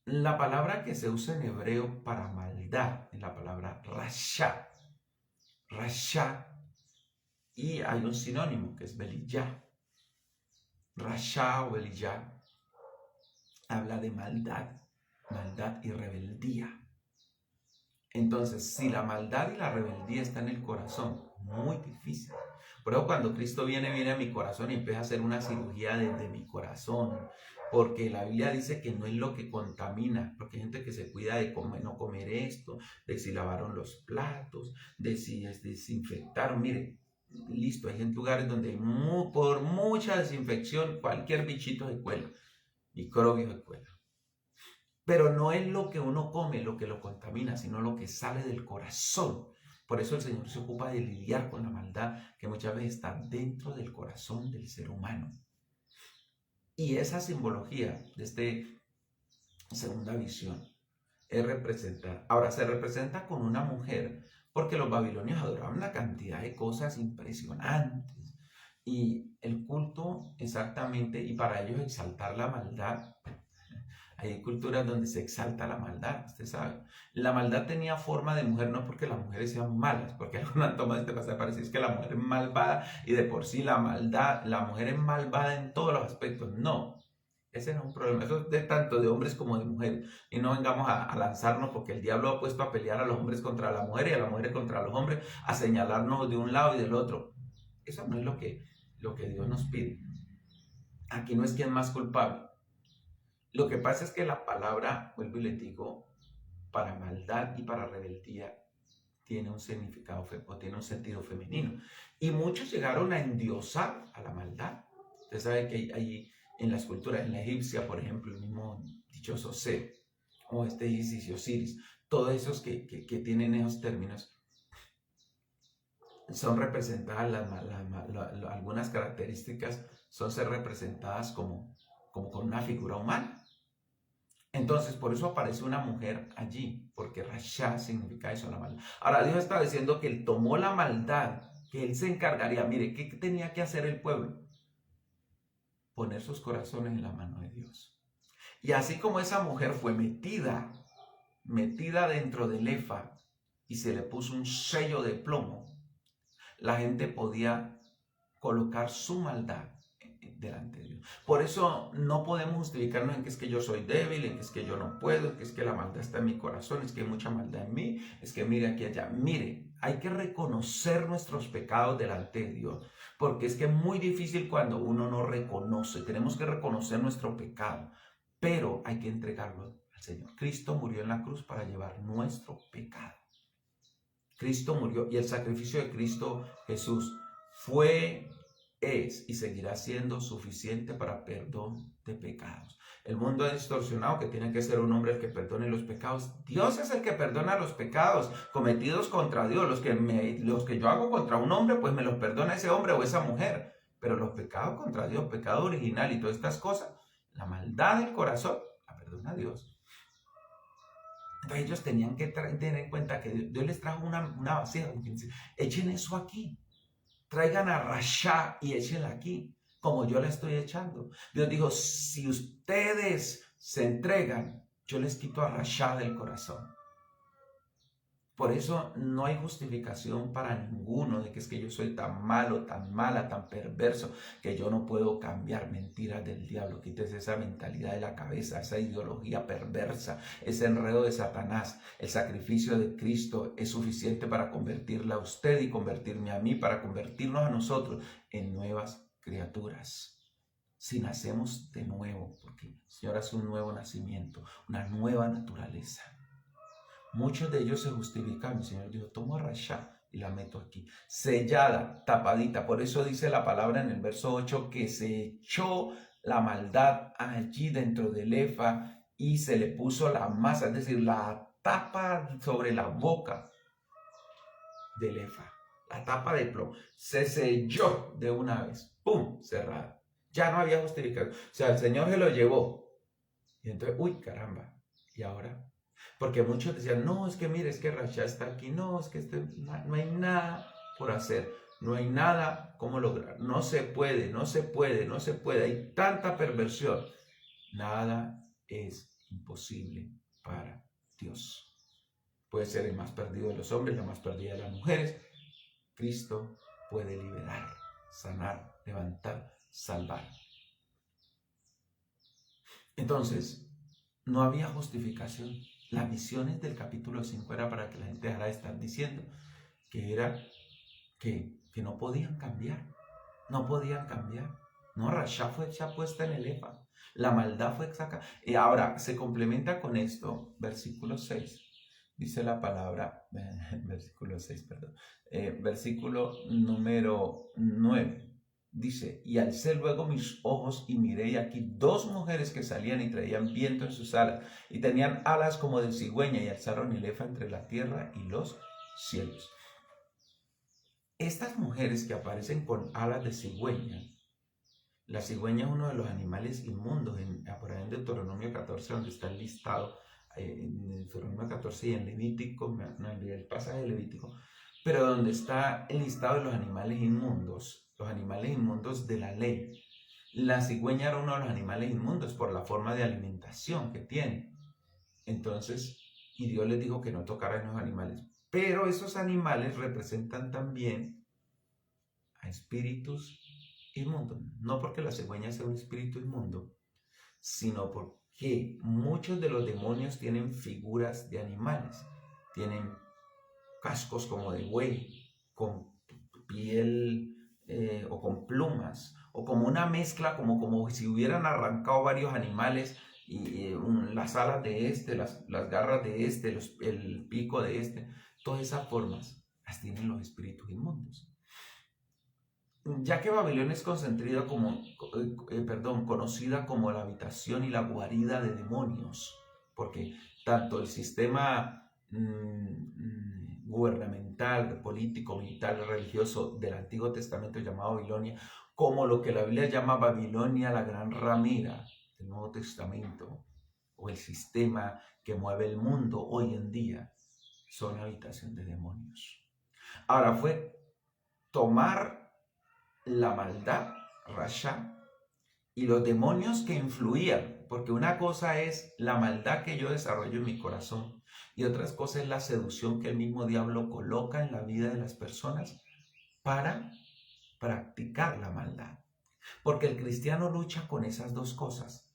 La palabra que se usa en hebreo para maldad es la palabra rasha. Rasha. Y hay un sinónimo que es beliyah. Rasha o beliyah habla de maldad y rebeldía. Entonces, si la maldad y la rebeldía están en el corazón, muy difícil. Por eso cuando Cristo viene a mi corazón y empieza a hacer una cirugía desde mi corazón, porque la Biblia dice que no es lo que contamina, porque hay gente que se cuida de no comer esto, de si lavaron los platos, de si es desinfectar. Mire, listo, hay lugares donde por mucha desinfección cualquier bichito se cuela, microbio se cuela. Pero no es lo que uno come lo que lo contamina, sino lo que sale del corazón. Por eso el Señor se ocupa de lidiar con la maldad que muchas veces está dentro del corazón del ser humano. Y esa simbología de esta segunda visión es representada. Ahora se representa con una mujer porque los babilonios adoraban una cantidad de cosas impresionantes. Y el culto exactamente, y para ellos exaltar la maldad, hay culturas donde se exalta la maldad, usted sabe. La maldad tenía forma de mujer no porque las mujeres sean malas, porque alguna toma de este pasaje parece es que la mujer es malvada y de por sí la mujer es malvada en todos los aspectos. No, ese no es un problema. Eso es de tanto de hombres como de mujeres. Y no vengamos a lanzarnos porque el diablo ha puesto a pelear a los hombres contra la mujer y a las mujeres contra los hombres, a señalarnos de un lado y del otro. Eso no es lo que Dios nos pide. Aquí no es quien más culpable. Lo que pasa es que la palabra, vuelvo y le digo, para maldad y para rebeldía tiene un significado o tiene un sentido femenino. Y muchos llegaron a endiosar a la maldad. Usted sabe que hay en las culturas, en la egipcia, por ejemplo, el mismo dichoso Set, o Isis y Osiris, todos esos que tienen esos términos, son representadas, algunas características son ser representadas como con una figura humana. Entonces, por eso aparece una mujer allí, porque Rasha significa eso, la maldad. Ahora, Dios está diciendo que Él tomó la maldad, que Él se encargaría. Mire, ¿qué tenía que hacer el pueblo? Poner sus corazones en la mano de Dios. Y así como esa mujer fue metida dentro del efa y se le puso un sello de plomo, la gente podía colocar su maldad delante de Dios. Por eso no podemos justificarnos en que es que yo soy débil, en que es que yo no puedo, en que es que la maldad está en mi corazón, es que hay mucha maldad en mí, es que mire aquí allá. Mire, hay que reconocer nuestros pecados delante de Dios, porque es que es muy difícil cuando uno no reconoce. Tenemos que reconocer nuestro pecado, pero hay que entregarlo al Señor. Cristo murió en la cruz para llevar nuestro pecado. Cristo murió y el sacrificio de Cristo Jesús fue es y seguirá siendo suficiente para perdón de pecados. El mundo ha distorsionado que tiene que ser un hombre el que perdone los pecados. Dios es el que perdona los pecados cometidos contra Dios. Los que yo hago contra un hombre, pues me los perdona ese hombre o esa mujer. Pero los pecados contra Dios, pecado original y todas estas cosas, la maldad del corazón, la perdona Dios. Entonces ellos tenían que tener en cuenta que Dios les trajo una vasija. Echen eso aquí. Traigan a Rasha y échenla aquí, como yo la estoy echando. Dios dijo, si ustedes se entregan, yo les quito a Rasha del corazón. Por eso no hay justificación para ninguno de que es que yo soy tan malo, tan mala, tan perverso, que yo no puedo cambiar. Mentiras del diablo. Quítese esa mentalidad de la cabeza, esa ideología perversa, ese enredo de Satanás. El sacrificio de Cristo es suficiente para convertirla a usted y convertirme a mí, para convertirnos a nosotros en nuevas criaturas. Si nacemos de nuevo, porque el Señor hace un nuevo nacimiento, una nueva naturaleza. Muchos de ellos se justifican. El Señor dijo, tomo a Rasha y la meto aquí. Sellada, tapadita. Por eso dice la palabra en el verso 8 que se echó la maldad allí dentro del efa y se le puso la masa, es decir, la tapa sobre la boca del efa. La tapa de plomo. Se selló de una vez. ¡Pum! Cerrada. Ya no había justificación. O sea, el Señor se lo llevó. Y entonces, uy, caramba. ¿Y ahora? Porque muchos decían, no, es que mire, es que Rasha está aquí, no, es que no hay nada por hacer, no hay nada como lograr, no se puede, no se puede, no se puede, hay tanta perversión. Nada es imposible para Dios. Puede ser el más perdido de los hombres, la más perdida de las mujeres. Cristo puede liberar, sanar, levantar, salvar. Entonces, no había justificación. Las visiones del capítulo 5 era para que la gente dejara de estar diciendo que era que no podían cambiar. No podían cambiar. No, Rasha fue ya puesta en el efa. La maldad fue sacada. Y ahora se complementa con esto, versículo 6. Dice la palabra, versículo 6, perdón. Versículo número 9. Dice, y alcé luego mis ojos y miré, y aquí dos mujeres que salían y traían viento en sus alas, y tenían alas como de cigüeña, y alzaron el efa entre la tierra y los cielos. Estas mujeres que aparecen con alas de cigüeña, la cigüeña es uno de los animales inmundos, por ahí en Deuteronomio 14, donde está el listado, en Deuteronomio 14 y en Levítico, no, en el pasaje de Levítico, pero donde está el listado de los animales inmundos de la ley. La cigüeña era uno de los animales inmundos por la forma de alimentación que tiene. Entonces, y Dios les dijo que no tocaran los animales. Pero esos animales representan también a espíritus inmundos. No porque la cigüeña sea un espíritu inmundo, sino porque muchos de los demonios tienen figuras de animales. Tienen cascos como de buey, con piel o con plumas, o como una mezcla, como si hubieran arrancado varios animales, y las alas de este, las garras de este, el pico de este, todas esas formas las tienen los espíritus inmundos. Ya que Babilonia es conocida como la habitación y la guarida de demonios, porque tanto el sistema gubernamental, político, militar, religioso del Antiguo Testamento llamado Babilonia, como lo que la Biblia llama Babilonia, la gran ramera del Nuevo Testamento, o el sistema que mueve el mundo hoy en día, son habitación de demonios. Ahora fue tomar la maldad, Rasha, y los demonios que influían, porque una cosa es la maldad que yo desarrollo en mi corazón, y otra cosa es la seducción que el mismo diablo coloca en la vida de las personas para practicar la maldad. Porque el cristiano lucha con esas dos cosas,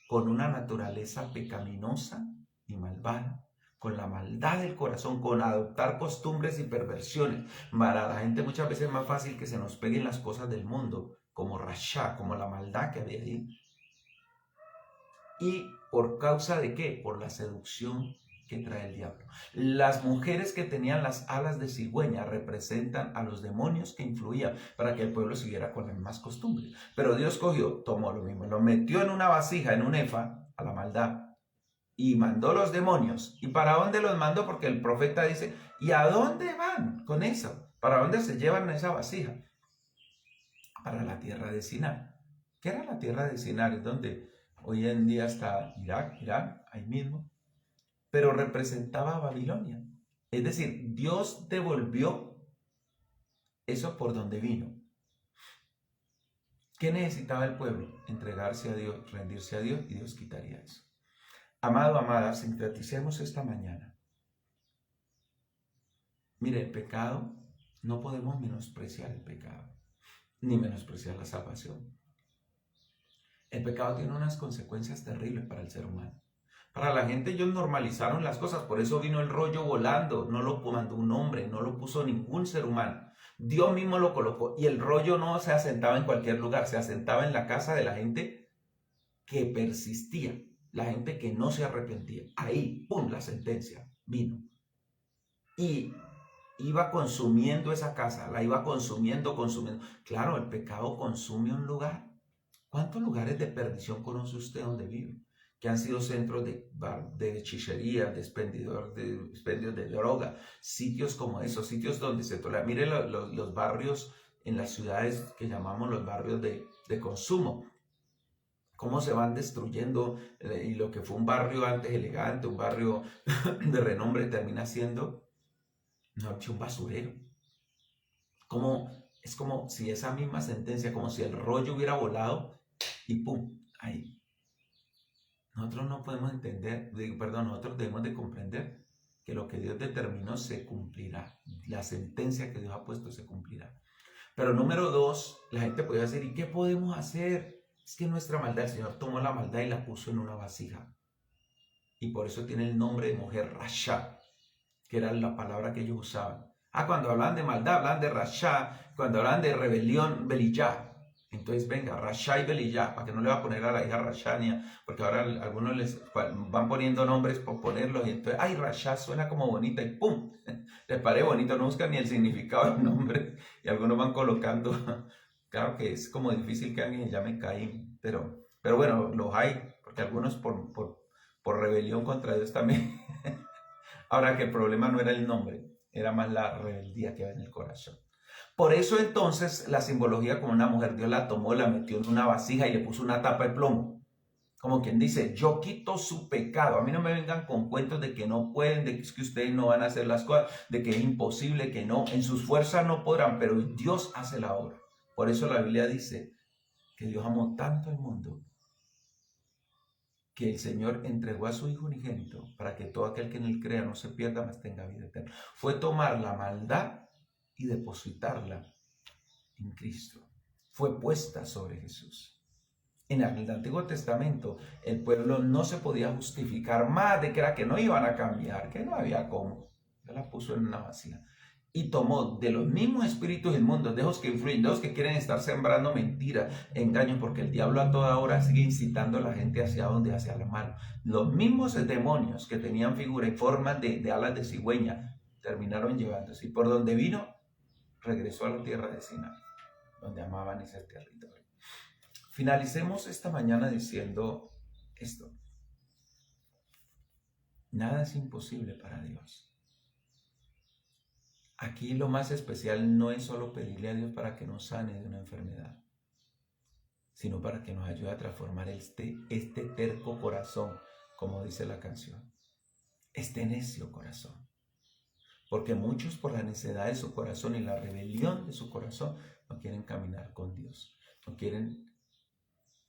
con una naturaleza pecaminosa y malvada, con la maldad del corazón, con adoptar costumbres y perversiones. Para la gente muchas veces es más fácil que se nos peguen las cosas del mundo, como Rasha, como la maldad que había ahí. ¿Y por causa de qué? Por la seducción que trae el diablo. Las mujeres que tenían las alas de cigüeña representan a los demonios que influían para que el pueblo siguiera con las mismas costumbres. Pero Dios cogió, tomó lo mismo, lo metió en una vasija, en un efa, a la maldad, y mandó los demonios. ¿Y para dónde los mandó? Porque el profeta dice, ¿y a dónde van con eso? ¿Para dónde se llevan esa vasija? Para la tierra de Sinar. ¿Qué era la tierra de Sinar? Es donde hoy en día está Irak, Irán, ahí mismo. Pero representaba a Babilonia. Es decir, Dios devolvió eso por donde vino. ¿Qué necesitaba el pueblo? Entregarse a Dios, rendirse a Dios, y Dios quitaría eso. Amado, amada, sinteticemos esta mañana. Mire, el pecado, no podemos menospreciar el pecado, ni menospreciar la salvación. El pecado tiene unas consecuencias terribles para el ser humano. Para la gente ellos normalizaron las cosas, por eso vino el rollo volando, no lo mandó un hombre, no lo puso ningún ser humano. Dios mismo lo colocó, y el rollo no se asentaba en cualquier lugar, se asentaba en la casa de la gente que persistía, la gente que no se arrepentía. Ahí, ¡pum!, la sentencia vino. Y iba consumiendo esa casa, la iba consumiendo. Claro, el pecado consume un lugar. ¿Cuántos lugares de perdición conoce usted donde vive? Que han sido centros de hechicería, de expendios de droga, sitios como esos, sitios donde se tolera. Mire los barrios en las ciudades que llamamos los barrios de consumo, cómo se van destruyendo, y lo que fue un barrio antes elegante, un barrio de renombre, termina siendo un basurero. Es como si esa misma sentencia, como si el rollo hubiera volado y ¡pum!, ahí. Nosotros no podemos nosotros debemos de comprender que lo que Dios determinó se cumplirá. La sentencia que Dios ha puesto se cumplirá. Pero número dos, la gente puede decir, ¿y qué podemos hacer? Es que nuestra maldad, el Señor tomó la maldad y la puso en una vasija. Y por eso tiene el nombre de mujer Rasha, que era la palabra que ellos usaban. Cuando hablan de maldad, hablan de Rasha. Cuando hablan de rebelión, Beliyá. Entonces, venga, Rasha y Beliyá, para que no le va a poner a la hija Rashania, porque ahora algunos les van poniendo nombres por ponerlos, y entonces, ay, Rasha suena como bonita, y ¡pum!, les parece bonito, no buscan ni el significado del nombre, y algunos van colocando. Claro que es como difícil que alguien llame Caín, pero bueno, los hay, porque algunos por rebelión contra Dios también. Ahora que el problema no era el nombre, era más la rebeldía que había en el corazón. Por eso entonces la simbología, como una mujer, Dios la tomó, la metió en una vasija y le puso una tapa de plomo. Como quien dice, yo quito su pecado. A mí no me vengan con cuentos de que no pueden, de que ustedes no van a hacer las cosas, de que es imposible, que no, en sus fuerzas no podrán, pero Dios hace la obra. Por eso la Biblia dice que Dios amó tanto al mundo que el Señor entregó a su Hijo unigénito para que todo aquel que en él crea no se pierda, mas tenga vida eterna. Fue tomar la maldad y depositarla en Cristo. Fue puesta sobre Jesús. En el Antiguo Testamento el pueblo no se podía justificar más de que era que no iban a cambiar, que no había cómo. Él la puso en una vasija y tomó de los mismos espíritus inmundos, de los que influyen, de los que quieren estar sembrando mentiras, engaños, porque el diablo a toda hora sigue incitando a la gente hacia donde, hacia lo malo. Los mismos demonios que tenían figura y forma de alas de cigüeña terminaron llevándose, y por donde vino regresó a la tierra de Sinar, donde amaban ese territorio. Finalicemos esta mañana diciendo esto: nada es imposible para Dios. Aquí lo más especial no es solo pedirle a Dios para que nos sane de una enfermedad, sino para que nos ayude a transformar este terco corazón, como dice la canción, este necio corazón. Porque muchos, por la necedad de su corazón y la rebelión de su corazón, no quieren caminar con Dios, no quieren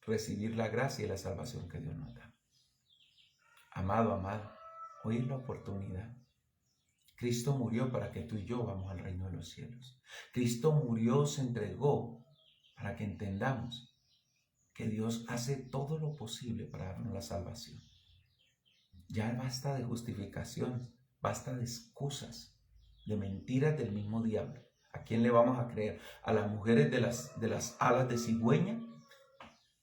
recibir la gracia y la salvación que Dios nos da. Amado, amada, hoy es la oportunidad. Cristo murió para que tú y yo vamos al reino de los cielos. Cristo murió, se entregó para que entendamos que Dios hace todo lo posible para darnos la salvación. Ya basta de justificaciones, basta de excusas, de mentiras del mismo diablo. ¿A quién le vamos a creer? ¿A las mujeres de las alas de cigüeña?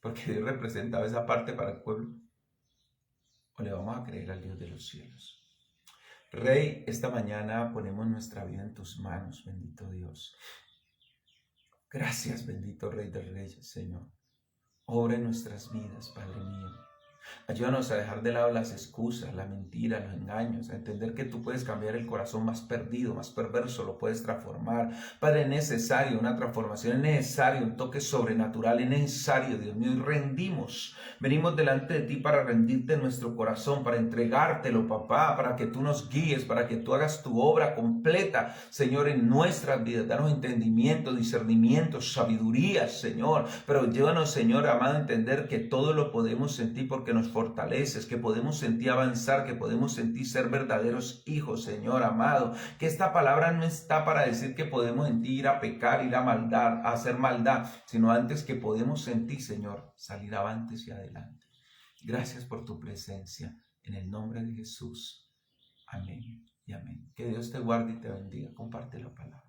Porque Dios representaba esa parte para el pueblo. ¿O le vamos a creer al Dios de los cielos? Rey, esta mañana ponemos nuestra vida en tus manos, bendito Dios. Gracias, bendito Rey de Reyes, Señor. Obra en nuestras vidas, Padre mío. Ayúdanos a dejar de lado las excusas, la mentira, los engaños, a entender que tú puedes cambiar el corazón más perdido, más perverso, lo puedes transformar. Padre, es necesario una transformación, es necesario un toque sobrenatural, es necesario, Dios mío, y venimos delante de ti para rendirte nuestro corazón, para entregártelo, papá, para que tú nos guíes, para que tú hagas tu obra completa, Señor, en nuestras vidas. Danos entendimiento, discernimiento, sabiduría, Señor, pero llévanos, Señor amado, a entender que todo lo podemos en ti porque nos fortaleces, que podemos en ti avanzar, que podemos en ti ser verdaderos hijos, Señor amado, que esta palabra no está para decir que podemos en ti ir a pecar, ir a maldad, a hacer maldad, sino antes que podemos en ti, Señor, salir avantes y adelante. Gracias por tu presencia, en el nombre de Jesús. Amén y amén. Que Dios te guarde y te bendiga. Comparte la palabra.